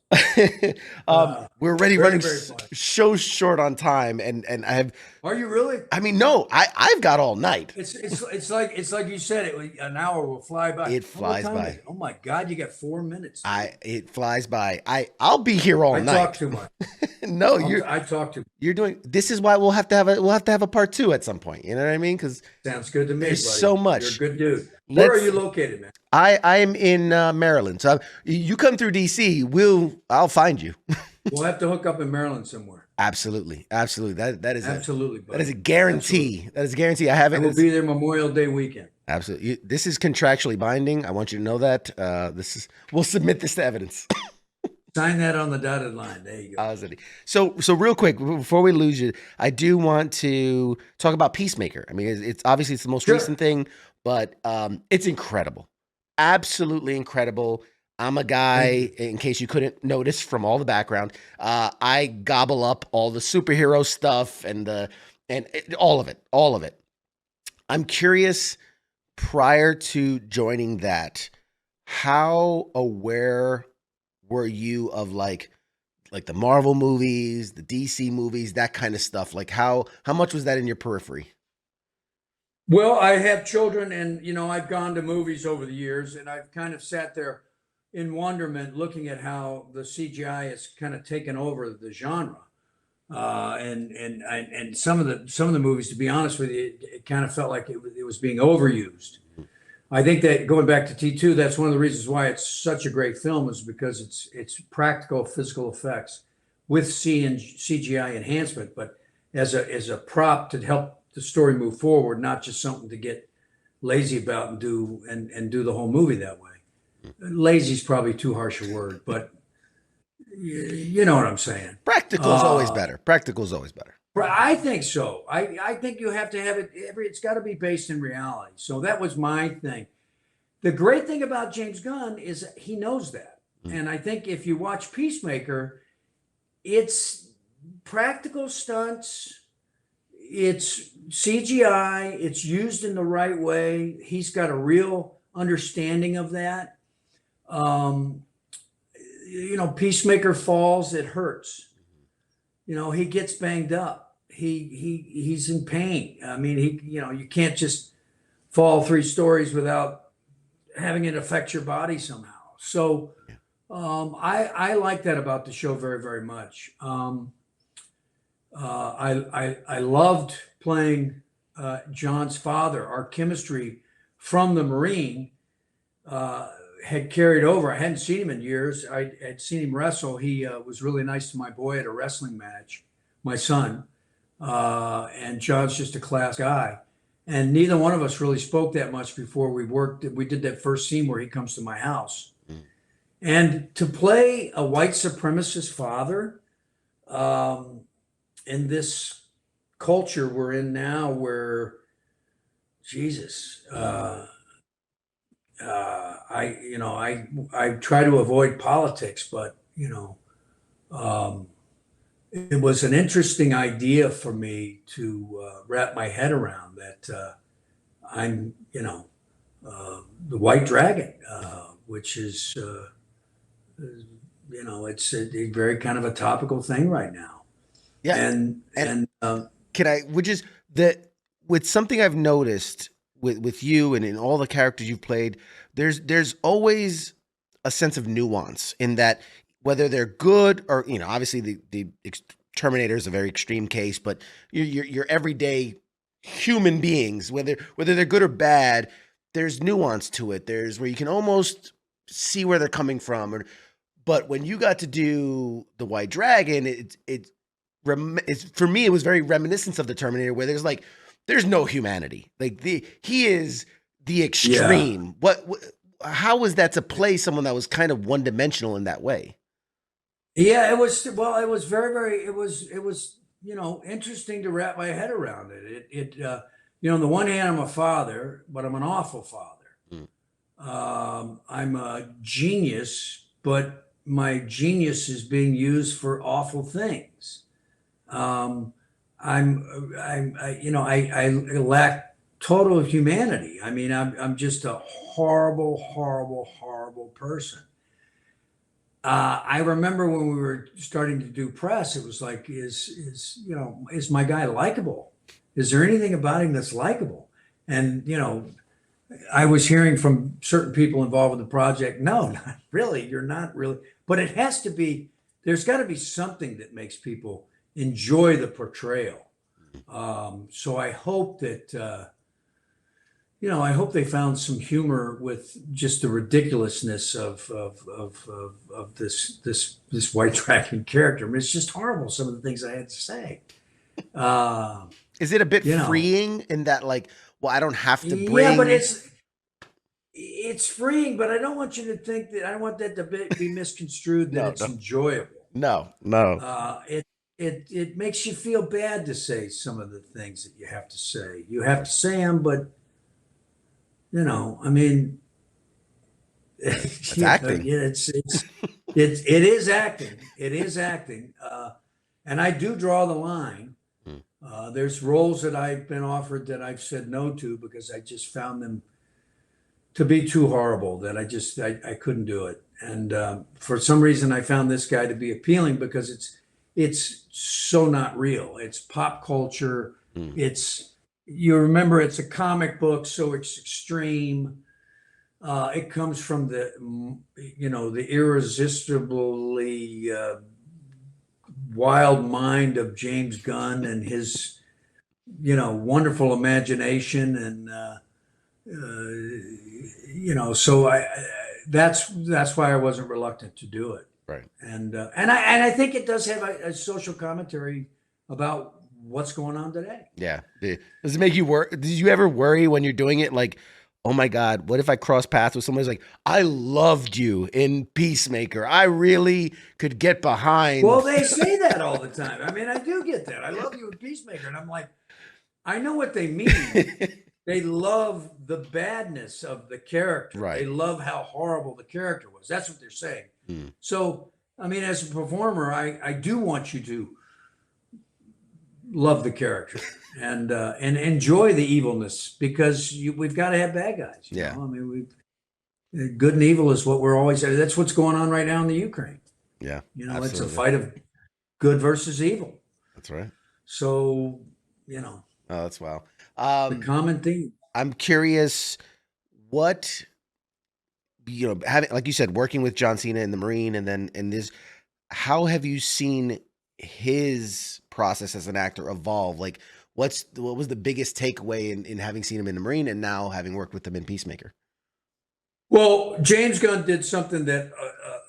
S1: We're already
S2: Very,
S1: running
S2: very funny.
S1: so short on time, and I have.
S2: Are you really?
S1: I mean, no, I've got all night.
S2: It's like you said. An hour will fly by.
S1: It
S2: Oh, what
S1: flies
S2: time is
S1: by.
S2: it? Oh my God, you got 4 minutes.
S1: It flies by. I'll be here all
S2: I talk
S1: night.
S2: too much.
S1: No,
S2: I talk too.
S1: you're doing. This is why we'll have to have a part two at some point. You know what I mean? Because
S2: Sounds good to me,
S1: there's
S2: buddy.
S1: so
S2: You're a
S1: much.
S2: good dude. Where are
S1: Let's.
S2: you located, man?
S1: I am in Maryland, so you come through DC. I'll find you.
S2: We'll have to hook up in Maryland somewhere.
S1: Absolutely, absolutely.
S2: Absolutely,
S1: that is
S2: buddy.
S1: a guarantee.
S2: Absolutely.
S1: That is a guarantee. I have
S2: I
S1: it.
S2: will be there Memorial Day weekend.
S1: Absolutely. This is contractually binding. I want you to know that. We'll submit this to evidence.
S2: Sign that on the dotted line. There you go.
S1: So real quick before we lose you, I do want to talk about Peacemaker. I mean, it's obviously it's the most
S2: Sure.
S1: recent thing, but it's incredible, absolutely incredible. I'm a guy, in case you couldn't notice from all the background, I gobble up all the superhero stuff all of it, all of it. I'm curious, prior to joining that, how aware were you of like the Marvel movies, the DC movies, that kind of stuff? Like how much was that in your periphery?
S2: Well, I have children, and I've gone to movies over the years, and I've kind of sat there in wonderment, looking at how the CGI has kind of taken over the genre. And some of the movies, to be honest with you, it kind of felt like it was being overused. I think that going back to T2, that's one of the reasons why it's such a great film, is because it's practical physical effects with CGI enhancement, but as a prop to help the story move forward, not just something to get lazy about and do the whole movie that way. Lazy is probably too harsh a word, but you know what I'm saying.
S1: Practical is always better. Practical is always better.
S2: I think so. I think you have to have it. It's got to be based in reality. So that was my thing. The great thing about James Gunn is he knows that, and I think if you watch Peacemaker, it's practical stunts, it's CGI, it's used in the right way. He's got a real understanding of that. Um, Peacemaker falls, it hurts. He gets banged up. He's in pain. I mean, you can't just fall 3 stories without having it affect your body somehow. So I like that about the show very, very much. I loved playing John's father. Our chemistry from the Marine had carried over. I hadn't seen him in years. I had seen him wrestle. He was really nice to my boy at a wrestling match, my son. And John's just a class guy. And neither one of us really spoke that much before we worked. We did that first scene where he comes to my house. And to play a white supremacist father in this culture we're in now, where Jesus, I try to avoid politics, but Um, it was an interesting idea for me to wrap my head around that I'm, the White Dragon, which is, it's a very kind of a topical thing right now.
S1: Yeah.
S2: And,
S1: And
S2: and,
S1: can I, which is that with something I've noticed with you and in all the characters you've played, there's always a sense of nuance in that whether they're good or obviously the Terminator is a very extreme case, but your everyday human beings, whether they're good or bad, there's nuance to it. There's where you can almost see where they're coming from. But when you got to do the White Dragon, it's for me it was very reminiscent of the Terminator, where there's no humanity. Like he is the
S2: yeah,
S1: extreme. How was that to play someone that was kind of one dimensional in that way?
S2: yeah, it was it was, interesting to wrap my head around it. On the one hand, I'm a father, but I'm an awful father.
S1: Mm.
S2: I'm a genius, but my genius is being used for awful things. Um, I lack total humanity. I mean, I'm just a horrible, horrible, horrible person. I remember when we were starting to do press, it was like, is my guy likable? Is there anything about him that's likable? And, I was hearing from certain people involved with the project, no, not really. You're not really. But it has to be, there's got to be something that makes people enjoy the portrayal. So I hope that, I hope they found some humor with just the ridiculousness of this White Dragon character. I mean, it's just horrible, some of the things I had to say. Uh,
S1: Is it a bit
S2: you know,
S1: freeing in that, like, well, I don't have to
S2: yeah, but
S1: bring
S2: it's freeing, but I don't want you to think that I don't want that to be misconstrued that
S1: no,
S2: it's
S1: no,
S2: enjoyable.
S1: no, no.
S2: It it makes you feel bad to say some of the things that you have to say. You have to say them, but I mean,
S1: That's acting.
S2: yeah, it is acting. It is acting, and I do draw the line.
S1: Mm.
S2: There's roles that I've been offered that I've said no to because I just found them to be too horrible that I couldn't do it. And for some reason, I found this guy to be appealing because it's so not real. It's pop culture.
S1: Mm.
S2: It's you remember it's a comic book, so it's extreme. It comes from the irresistibly wild mind of James Gunn and his wonderful imagination and so that's why I wasn't reluctant to do it.
S1: Right.
S2: And I think it does have a social commentary about what's going on today.
S1: Yeah. Does it make you worry? Did you ever worry when you're doing it, like, oh my God, what if I cross paths with somebody who's like, I loved you in Peacemaker. I really could get
S2: Well,
S1: behind.
S2: they say that all the time. I mean, I do get that. I love you in Peacemaker, and I'm like, I know what they mean. They love the badness of the character. They
S1: Right.
S2: love how horrible the character was. That's what they're saying.
S1: Mm.
S2: So, I mean, as a performer, I do want you to love the character and enjoy the evilness because we've got to have bad guys.
S1: Yeah.
S2: I mean, good and evil is what we're always. That's what's going on right now in the Ukraine.
S1: Yeah.
S2: It's a
S1: Absolutely.
S2: fight of good versus evil.
S1: That's right.
S2: So,
S1: Oh, that's wow.
S2: the common theme.
S1: I'm curious what having, like you said, working with John Cena in the Marine and then in this, how have you seen his process as an actor evolve? Like, what was the biggest takeaway in having seen him in the Marine and now having worked with him in Peacemaker?
S2: Well, James Gunn did something that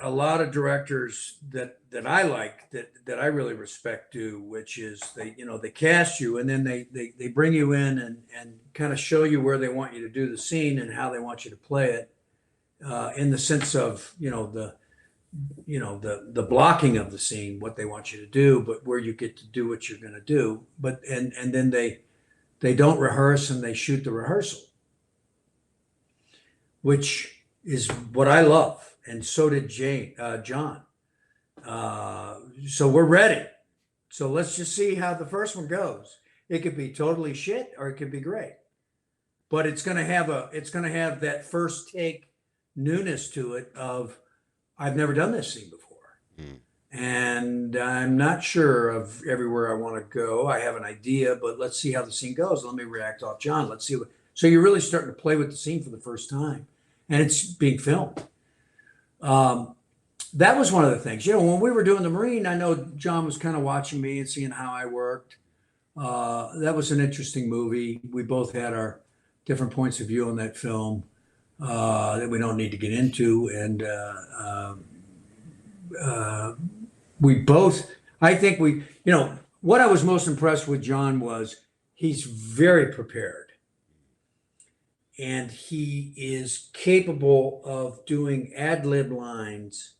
S2: a lot of directors that I like that I really respect do, which is they cast you and then they bring you in and kind of show you where they want you to do the scene and how they want you to play it in the sense of the blocking of the scene, what they want you to do, but where you get to do what you're going to do. But and then they don't rehearse and they shoot the rehearsal, which is what I love. And so did John. So we're ready. So let's just see how the first one goes. It could be totally shit or it could be great. But it's gonna have that first take newness to it of I've never done this scene before.
S1: Mm.
S2: And I'm not sure of everywhere I want to go. I have an idea, but let's see how the scene goes. Let me react off John. Let's see what. So you're really starting to play with the scene for the first time, and it's being filmed. Um, that was one of the things. When we were doing the Marine, I know John was kind of watching me and seeing how I worked. That was an interesting movie. We both had our different points of view on that film that we don't need to get into, and uh, we both, I think what I was most impressed with John was he's very prepared and he is capable of doing ad lib lines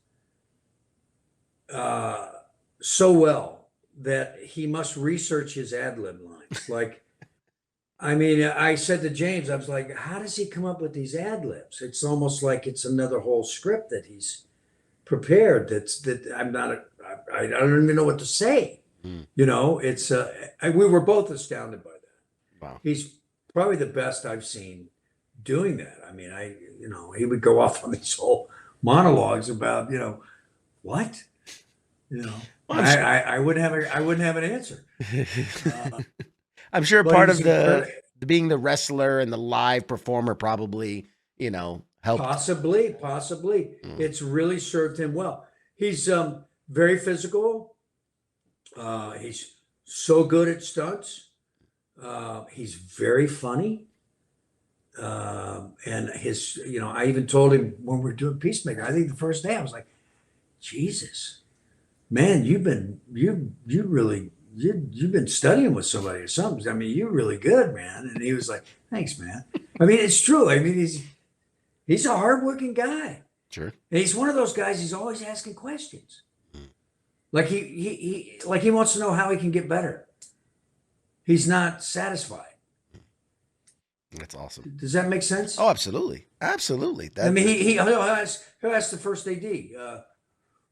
S2: so well that he must research his ad lib lines. Like, I mean, I said to James, I was like, how does he come up with these ad libs? It's almost like it's another whole script that he's prepared. That I'm not, I don't even know what to say.
S1: Mm.
S2: It's, we were both astounded by that.
S1: Wow.
S2: He's probably the best I've seen doing that. I mean, he would go off on these whole monologues about, what,
S1: Well,
S2: I wouldn't have an answer.
S1: I'm sure
S2: But
S1: part
S2: he's
S1: of the being the wrestler and the live performer probably, helped.
S2: Possibly.
S1: Mm.
S2: It's really served him well. He's very physical. He's so good at stunts. He's very funny. And I even told him when we were doing Peacemaker, I think the first day I was like, Jesus, man, you've been studying with somebody or something. I mean, you're really good, man. And he was like, thanks, man. I mean, it's true. I mean, he's a hardworking guy.
S1: Sure.
S2: And he's one of those guys, he's always asking questions.
S1: Mm.
S2: Like he wants to know how he can get better. He's not satisfied.
S1: That's awesome.
S2: Does that make sense?
S1: Oh, absolutely. Absolutely.
S2: I mean, he'll ask the first AD,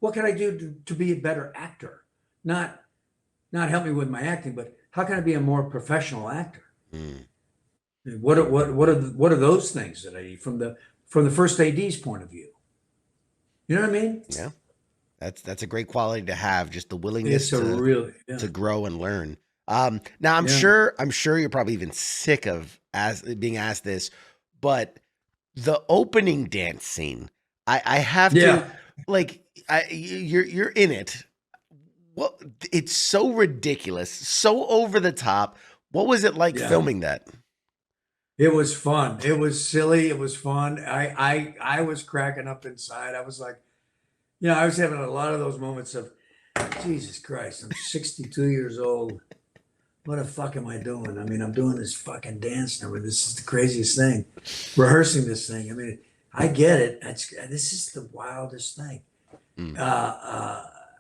S2: what can I do to be a better actor? Not help me with my acting, but how can I be a more professional actor?
S1: Mm.
S2: What are those things that I need from the first AD's point of view? You know what I mean?
S1: Yeah. That's a great quality to have, just the willingness to grow and learn. Now I'm sure you're probably even sick of being asked this, but the opening dance scene, I have to you're in it. Well, it's so ridiculous, so over the top. What was it like filming that?
S2: It was fun. It was silly. It was fun. I was cracking up inside. I was like, I was having a lot of those moments of, Jesus Christ, I'm 62 years old. What the fuck am I doing? I mean, I'm doing this fucking dance number. This is the craziest thing. Rehearsing this thing. I mean, I get it. This is the wildest thing.
S1: Mm.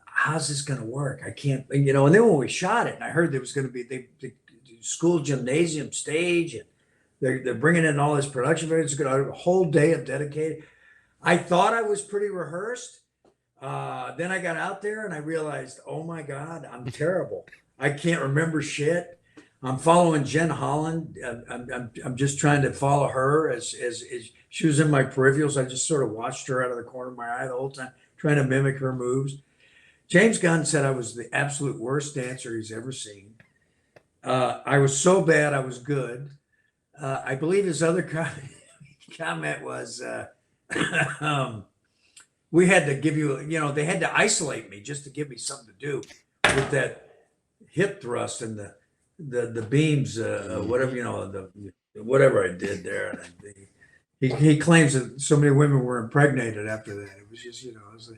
S2: How's this going to work? I can't, and then when we shot it, and I heard there was going to be the school gymnasium stage, and they're bringing in all this production. It's going to have a whole day of dedicated. I thought I was pretty rehearsed. Then I got out there and I realized, oh my God, I'm terrible. I can't remember shit. I'm following Jen Holland. I'm just trying to follow her as she was in my peripherals. I just sort of watched her out of the corner of my eye the whole time, trying to mimic her moves. James Gunn said I was the absolute worst dancer he's ever seen. I was so bad, I was good. I believe his other comment was, we had to give you, they had to isolate me just to give me something to do with that hip thrust and the beams, whatever, whatever I did there. And he claims that so many women were impregnated after that. It was just, it was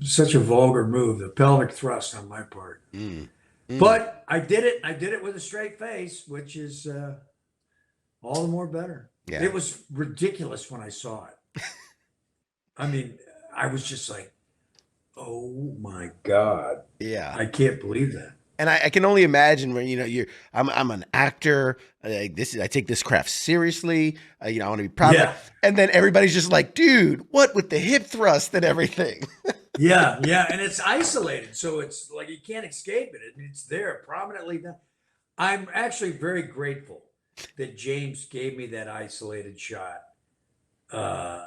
S2: such a vulgar move, the pelvic thrust on my part.
S1: Mm.
S2: But I did it. I did it with a straight face, which is all the more better.
S1: Yeah.
S2: It was ridiculous when I saw it. I mean, I was just like, oh my God.
S1: Yeah.
S2: I can't believe that.
S1: And I can only imagine when, I'm an actor. I take this craft seriously. I want to be proud of it. And then everybody's just like, dude, what with the hip thrust and everything?
S2: Yeah, yeah, and it's isolated, so it's like you can't escape it. It's there prominently. I'm actually very grateful that James gave me that isolated shot, uh,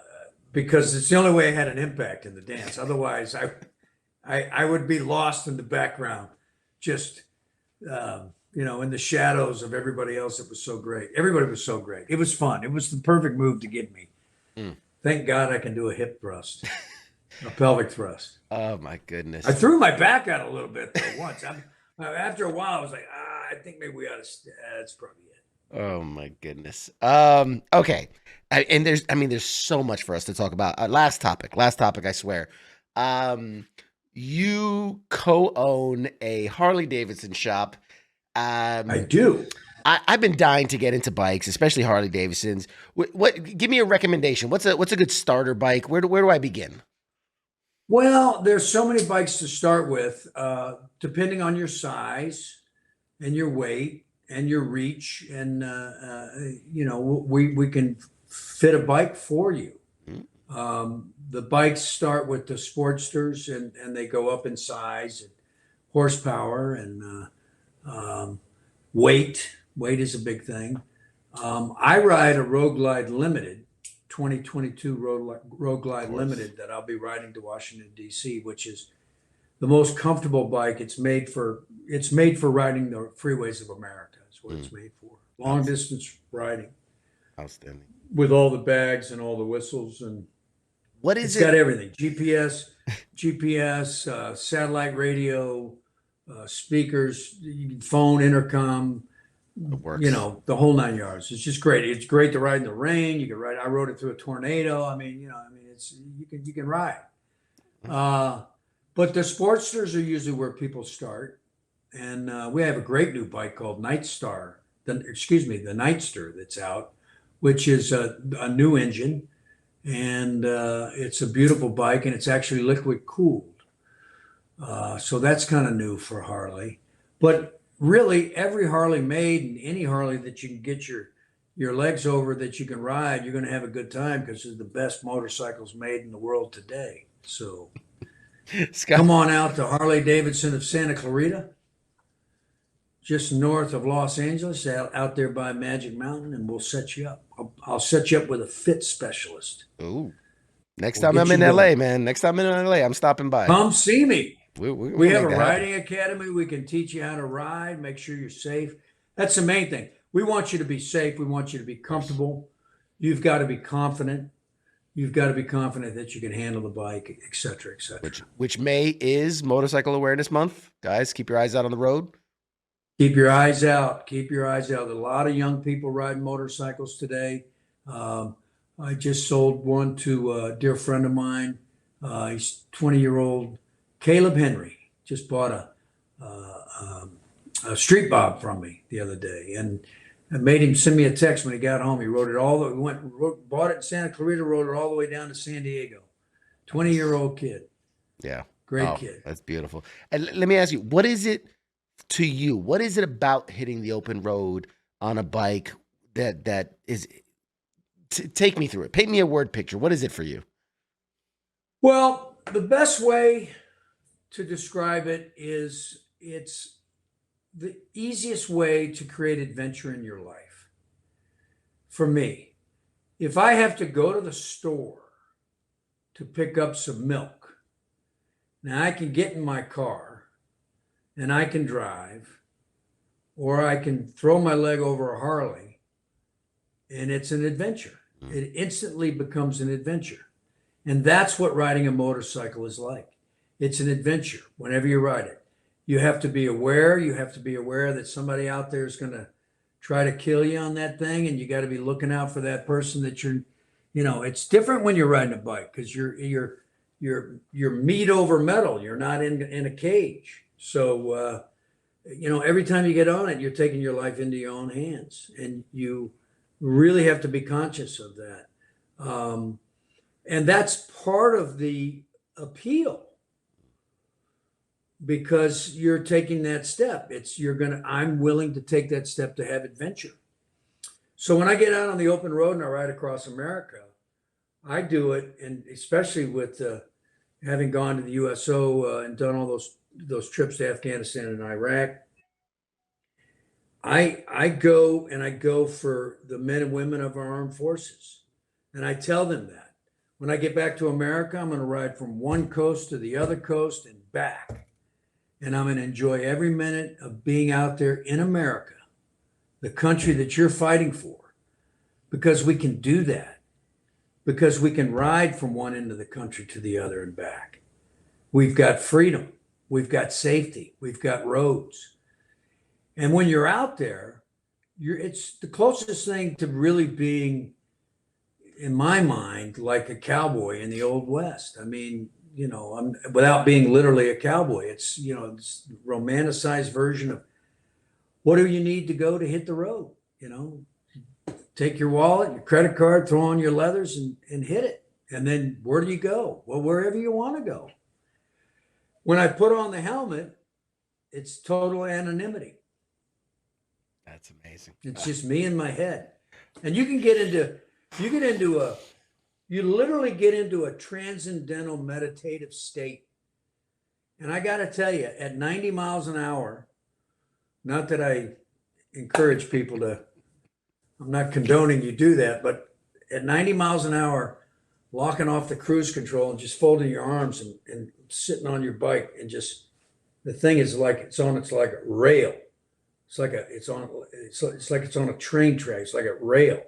S2: because it's the only way I had an impact in the dance. Otherwise, I would be lost in the background, just in the shadows of everybody else. It was so great. Everybody was so great. It was fun. It was the perfect move to give me.
S1: Mm.
S2: Thank God I can do a hip thrust, a pelvic thrust.
S1: Oh my
S2: I
S1: goodness.
S2: threw my back out a little bit though once. After a while, I was like, I think maybe we ought to. That's probably it.
S1: Oh my goodness. Okay. And there's so much for us to talk about. Last topic, I swear. Um, you co-own a Harley Davidson shop.
S2: I
S1: Um,
S2: do.
S1: I've been dying to get into bikes, especially Harley Davidsons. Give me a recommendation. What's a good starter bike? Where do I begin?
S2: Well, there's so many bikes to start with, depending on your size and your weight and your reach, and we can fit a bike for you.
S1: Mm,
S2: The bikes start with the Sportsters, and they go up in size and horsepower and weight. Weight is a big thing. I ride a Road Glide Limited, 2022 Road
S1: of
S2: Glide
S1: course.
S2: Limited that I'll be riding to Washington D.C., which is the most comfortable bike. It's made for riding the freeways of America. Is what
S1: Mm,
S2: it's made for. Long
S1: outs-
S2: distance riding
S1: outstanding.
S2: with all the bags and all the whistles, and
S1: What is
S2: it's
S1: it?
S2: got everything: GPS, satellite radio, speakers, phone, intercom,
S1: It works.
S2: the whole 9 yards. It's just great. It's great to ride in the rain. You can ride. I rode it through a tornado. It's you can ride.
S1: Mm,
S2: Uh, but the Sportsters are usually where people start, and we have a great new bike called Night Star. The Nightster that's out, which is a new engine, and it's a beautiful bike, and it's actually liquid cooled. So that's kind of new for Harley. But really, every Harley made, and any Harley that you can get your legs over that you can ride, you're going to have a good time because it's the best motorcycles made in the world today. So
S1: Scott.
S2: come on out to Harley Davidson of Santa Clarita, just north of Los Angeles, out there by Magic Mountain, and we'll set you up. I'll set you up with a fit specialist.
S1: Ooh. Next
S2: We'll
S1: time
S2: get
S1: I'm
S2: you
S1: in
S2: going.
S1: LA, man. Next time I'm in LA, I'm stopping by.
S2: Come see me.
S1: We're
S2: We
S1: gonna
S2: have
S1: make
S2: a
S1: that happen.
S2: riding academy. We can teach you how to ride, make sure you're safe. That's the main thing. We want you to be safe. We want you to be
S1: Of course.
S2: comfortable. You've got to be confident. You've got to be confident that you can handle the bike, et cetera, et cetera.
S1: Which May is Motorcycle Awareness Month. Guys, keep your eyes out on the road.
S2: Keep your eyes out. Keep your eyes out. A lot of young people riding motorcycles today. Um, I just sold one to a dear friend of mine. He's 20-year-old Caleb Henry. Just bought a street bob from me the other day, and I made him send me a text when he got home. He rode it all the bought it in Santa Clarita, rode it all the way down to San Diego. 20-year-old kid,
S1: Yeah.
S2: great
S1: Oh,
S2: kid.
S1: that's beautiful. And let me ask you, what is it to you? What is it about hitting the open road on a bike that is take me through it. Paint me a word picture. What is it for you?
S2: Well, the best way to describe it is it's the easiest way to create adventure in your life. For me, if I have to go to the store to pick up some milk, now I can get in my car and I can drive, or I can throw my leg over a Harley, and it's an adventure.
S1: Mm.
S2: It instantly becomes an adventure. And that's what riding a motorcycle is like. It's an adventure whenever you ride it. You have to be aware. You have to be aware that somebody out there is going to try to kill you on that thing, and you got to be looking out for that person that it's different when you're riding a bike because you're meat over metal. You're not in a cage. So every time you get on it, you're taking your life into your own hands, and you really have to be conscious of that. And that's part of the appeal because you're taking that step. I'm willing to take that step to have adventure. So when I get out on the open road and I ride across America, I do it, and especially with having gone to the USO and done all those trips to Afghanistan and Iraq, I go and I go for the men and women of our armed forces. And I tell them that when I get back to America, I'm going to ride from one coast to the other coast and back. And I'm going to enjoy every minute of being out there in America, the country that you're fighting for, because we can do that, because we can ride from one end of the country to the other and back. We've got freedom. We've got safety. We've got roads. And when you're out there, it's the closest thing to really being, in my mind, like a cowboy in the Old West. I mean, without being literally a cowboy, it's a romanticized version of what do you need to go to hit the road? Take your wallet, your credit card, throw on your leathers and hit it. And then where do you go? Well, wherever you want to go. When I put on the helmet, it's total anonymity.
S1: That's amazing.
S2: It's just me in my head. And you literally get into a transcendental meditative state. And I got to tell you, at 90 miles an hour, not that I encourage people to, I'm not condoning you do that, but at 90 miles an hour, locking off the cruise control and just folding your arms and sitting on your bike and just, the thing is like, it's like a rail. It's like it's on a train track. It's like a rail,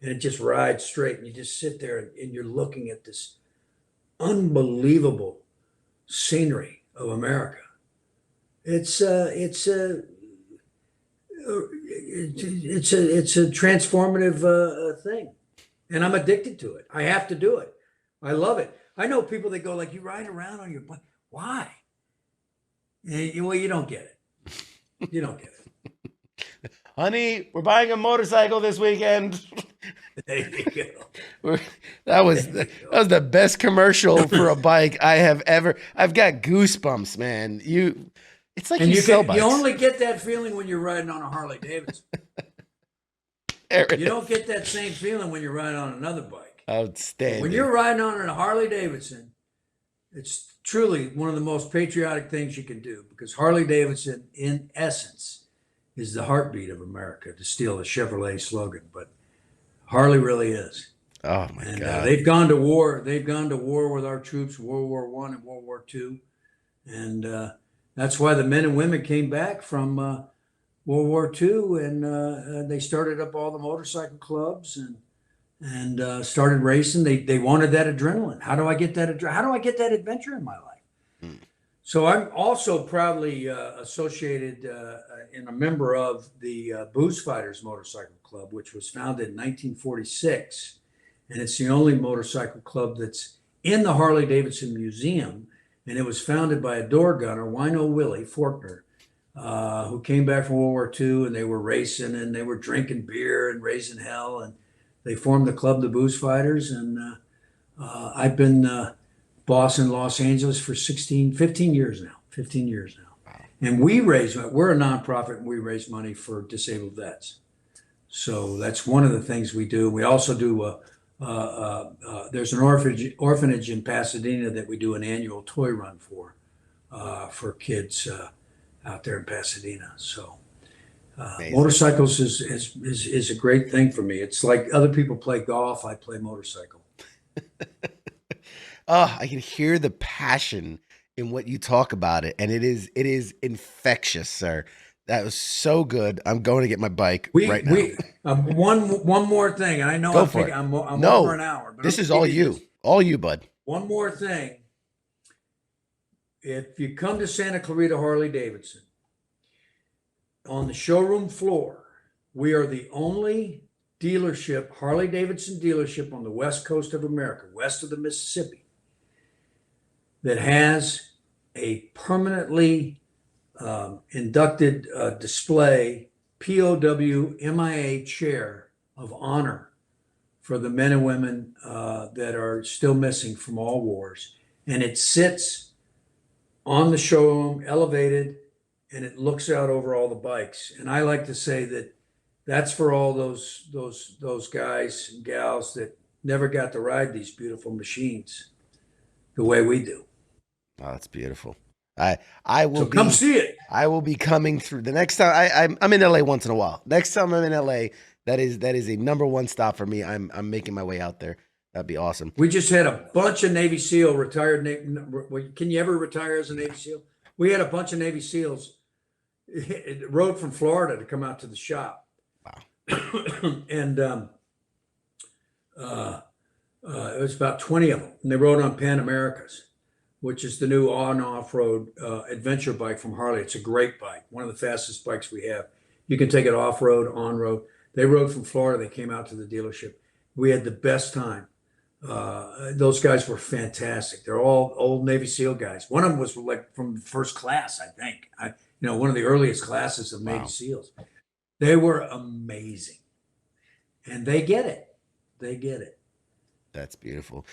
S2: and it just rides straight. And you just sit there and you're looking at this unbelievable scenery of America. It's a transformative thing, and I'm addicted to it. I have to do it. I love it. I know people that go like, you ride around on your bike. Why? Well, you don't get it. You don't get it.
S1: Honey, we're buying a motorcycle this weekend.
S2: There you go.
S1: That was the best commercial for a bike I have ever. I've got goosebumps, man. It's like you sell bikes.
S2: You only get that feeling when you're riding on a Harley Davidson. You don't get that same feeling when you're riding on another bike.
S1: Outstanding.
S2: When you're riding on a Harley Davidson, it's truly one of the most patriotic things you can do, because Harley Davidson, in essence, is the heartbeat of America, to steal a Chevrolet slogan, but Harley really is.
S1: Oh my God!
S2: They've gone to war. They've gone to war with our troops, World War I and World War II, and that's why the men and women came back from World War II, and they started up all the motorcycle clubs and started racing. They wanted that adrenaline. How do I get that How do I get that adventure in my life? So I'm also proudly associated and a member of the Booze Fighters Motorcycle Club, which was founded in 1946. And it's the only motorcycle club that's in the Harley Davidson Museum. And it was founded by a door gunner, Wino Willie Faulkner, who came back from World War II, and they were racing and they were drinking beer and raising hell. And they formed the club, the Booze Fighters. And I've been boss in Los Angeles for 15 years now.
S1: Wow.
S2: And we're a nonprofit, and we raise money for disabled vets. So that's one of the things we do. We also do there's an orphanage in Pasadena that we do an annual toy run for kids out there in Pasadena. So motorcycles is a great thing for me. It's like other people play golf, I play motorcycle.
S1: Oh, I can hear the passion in what you talk about it, and it is infectious, sir. That was so good. I'm going to get my bike right now.
S2: One more thing. I know I'm over an hour. But
S1: this is all you. All you, bud.
S2: One more thing. If you come to Santa Clarita Harley Davidson, on the showroom floor, we are the only dealership, Harley Davidson dealership on the west coast of America, west of the Mississippi, that has a permanently inducted display POW MIA chair of honor for the men and women that are still missing from all wars. And it sits on the showroom, elevated, and it looks out over all the bikes. And I like to say that that's for all those guys and gals that never got to ride these beautiful machines the way we do.
S1: Oh, that's beautiful. I I will
S2: So come
S1: be
S2: see it.
S1: I will be coming through the next time. I'm in LA once in a while. Next time I'm in LA, that is a number one stop for me. I'm making my way out there. That'd be awesome.
S2: We just had a bunch of Navy SEAL retired. Can you ever retire as a Navy SEAL? We had a bunch of Navy SEALs rode from Florida to come out to the shop,
S1: Wow.
S2: and it was about 20 of them, and they rode on Pan Americas, which is the new on off road adventure bike from Harley. It's a great bike, one of the fastest bikes we have. You can take it off road, on road. They rode from Florida. They came out to the dealership. We had the best time. Those guys were fantastic. They're all old Navy SEAL guys. One of them was like from first class, I think. One of the earliest classes of Navy
S1: Wow.
S2: SEALs. They were amazing, and they get it. They get it.
S1: That's beautiful.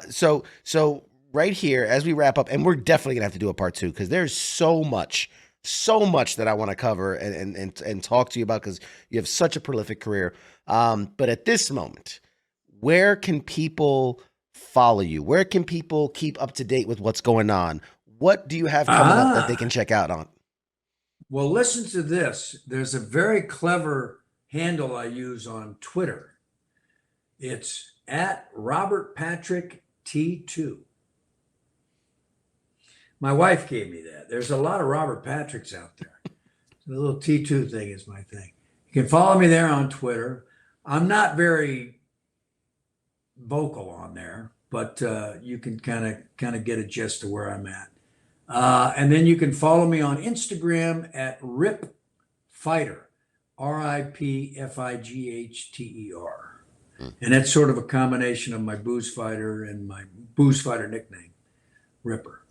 S1: So right here as we wrap up, and we're definitely gonna have to do a part two because there's so much that I want to cover and talk to you about because you have such a prolific career. But at this moment, where can people follow you? Where can people keep up to date with what's going on? What do you have coming up that they can
S2: Ah,
S1: check out on?
S2: well, listen to this. There's a very clever handle I use on Twitter. It's at Robert Patrick T2. My wife gave me that. There's a lot of Robert Patricks out there. The little T2 thing is my thing. You can follow me there on Twitter. I'm not very vocal on there, but you can kind of get a gist of where I'm at. And then you can follow me on Instagram at Rip Fighter, RIPFIGHTER.
S1: Mm.
S2: And that's sort of a combination of my booze fighter and my booze fighter nickname, Ripper.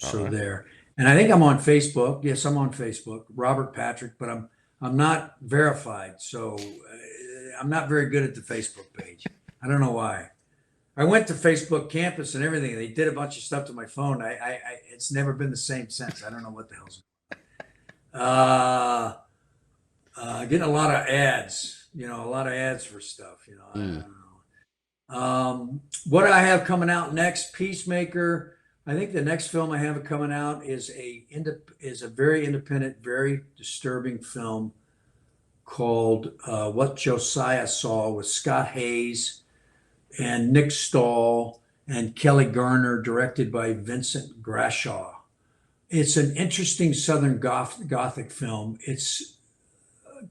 S1: All
S2: So
S1: right.
S2: there. And I think I'm on Facebook. Yes, I'm on Facebook, Robert Patrick, but I'm not verified, so I'm not very good at the Facebook page. I don't know why. I went to Facebook campus and everything. They did a bunch of stuff to my phone. It's never been the same since. I don't know what the hell's. Uh, Getting a lot of ads. A lot of ads for stuff. I
S1: Mm.
S2: don't know. What I have coming out next, Peacemaker. I think the next film I have coming out is a very independent, very disturbing film called What Josiah Saw with Scott Hayes and Nick Stahl and Kelly Garner, directed by Vincent Grashaw. It's an interesting Southern Gothic film. It's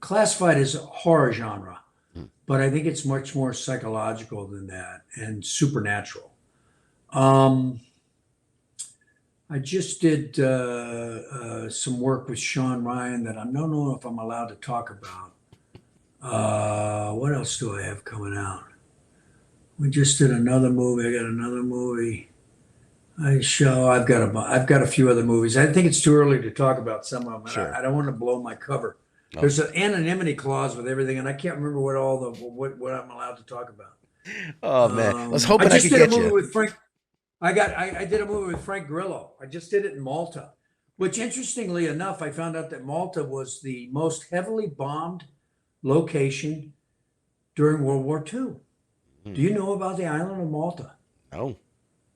S2: classified as a horror genre,
S1: Mm.
S2: but I think it's much more psychological than that and supernatural. Um, I just did some work with Sean Ryan that I don't know if I'm allowed to talk about. What else do I have coming out? We just did another movie. I got another movie. I've got a few other movies. I think it's too early to talk about some of them. And
S1: Sure.
S2: I don't want to blow my cover.
S1: Oh.
S2: There's an anonymity clause with everything, and I can't remember what I'm allowed to talk about.
S1: Oh man, I was
S2: I
S1: hoping I
S2: just
S1: could
S2: did a
S1: get
S2: movie
S1: you.
S2: with Frank. I did a movie with Frank Grillo. I just did it in Malta, which interestingly enough, I found out that Malta was the most heavily bombed location during World War II.
S1: Mm.
S2: Do you know about the island of Malta?
S1: No,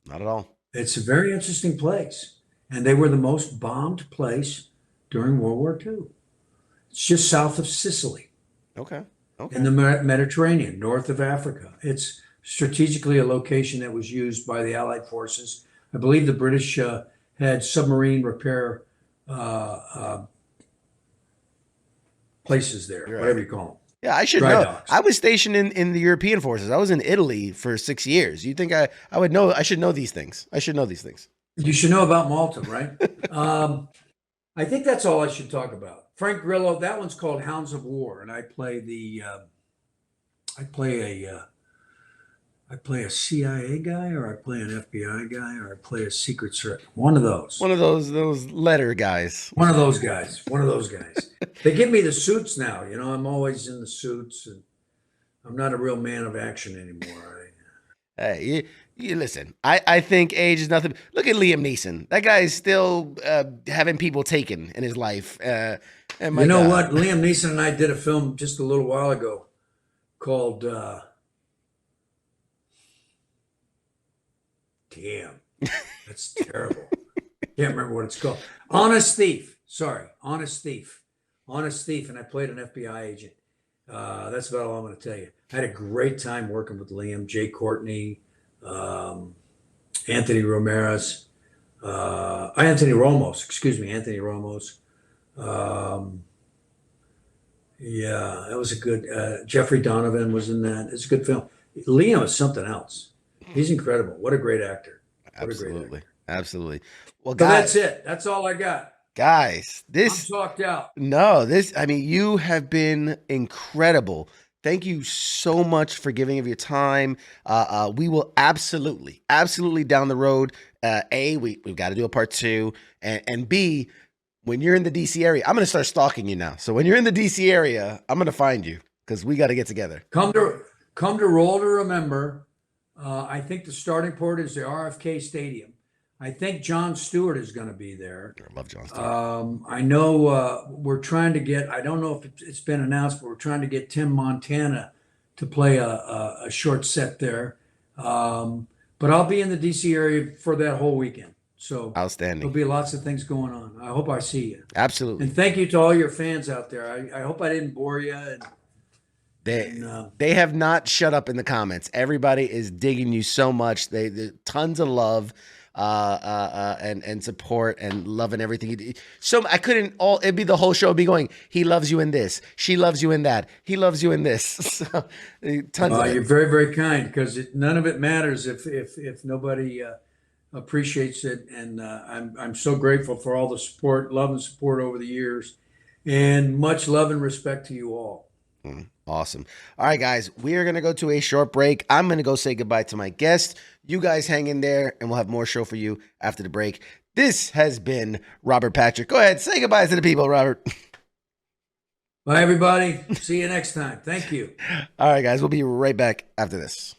S1: not at all.
S2: It's a very interesting place, and they were the most bombed place during World War II. It's just south of Sicily
S1: Okay.
S2: in
S1: Okay.
S2: the Mediterranean, north of Africa. It's strategically a location that was used by the Allied forces. I believe the British had submarine repair uh, places there,
S1: You're right.
S2: whatever you call them,
S1: Yeah, I should
S2: dry
S1: know.
S2: docks.
S1: I was stationed in the European forces. I was in Italy for 6 years. You think I would know? I should know these things. I should know these things.
S2: You should know about Malta, right? Um, I think that's all I should talk about. Frank Grillo, that one's called Hounds of War, and I play a I play a CIA guy, or I play an FBI guy, or I play a Secret Service. One of those.
S1: One of those letter guys.
S2: One of those guys. One of those guys. They give me the suits now. I'm always in the suits, and I'm not a real man of action anymore.
S1: Hey, you listen. I think age is nothing. Look at Liam Neeson. That guy is still having people taken in his life. And
S2: You
S1: my
S2: know
S1: God,
S2: what? Liam Neeson and I did a film just a little while ago called damn, that's terrible. Can't remember what it's called. Honest Thief. Sorry, Honest Thief. Honest Thief, and I played an FBI agent. That's about all I'm going to tell you. I had a great time working with Liam, Jay Courtney, um, Anthony Ramirez, Anthony Ramos. Excuse me, Anthony Ramos. Um, yeah, that was a good. Jeffrey Donovan was in that. It's a good film. Liam is something else. He's incredible. What a great actor. What a great
S1: Absolutely.
S2: actor.
S1: Absolutely. Well,
S2: So that's
S1: guys,
S2: it. That's all I got.
S1: guys,
S2: I'm
S1: this
S2: talked out.
S1: no, this I mean, you have been incredible. Thank you so much for giving of your time. We will absolutely down the road. We've got to do a part two, and B, when you're in the DC area, I'm gonna start stalking you now. So when you're in the DC area, I'm gonna find you because we got to get together.
S2: Come to Roll to Remember. I think the starting port is the RFK Stadium. I think Jon Stewart is going to be there.
S1: I love Jon Stewart.
S2: I know we're trying to get. I don't know if it's been announced, but we're trying to get Tim Montana to play a short set there. But I'll be in the DC area for that whole weekend. So
S1: Outstanding.
S2: there'll be lots of things going on. I hope I see you.
S1: Absolutely.
S2: And thank you to all your fans out there. I hope I didn't bore you.
S1: They have not shut up in the comments. Everybody is digging you so much. They tons of love and support and loving everything you do. So I couldn't all it'd be the whole show be going, he loves you in this, she loves you in that, he loves you in this. So, tons of it.
S2: You're very, very kind because none of it matters if nobody appreciates it. And I'm so grateful for all the support, love and support over the years, and much love and respect to you all.
S1: Awesome. All right, guys, we are going to go to a short break. I'm going to go say goodbye to my guest. You guys hang in there, and we'll have more show for you after the break. This has been Robert Patrick. Go ahead, say goodbye to the people, Robert.
S2: Bye, everybody. See you next time. Thank you.
S1: All right, guys, we'll be right back after this.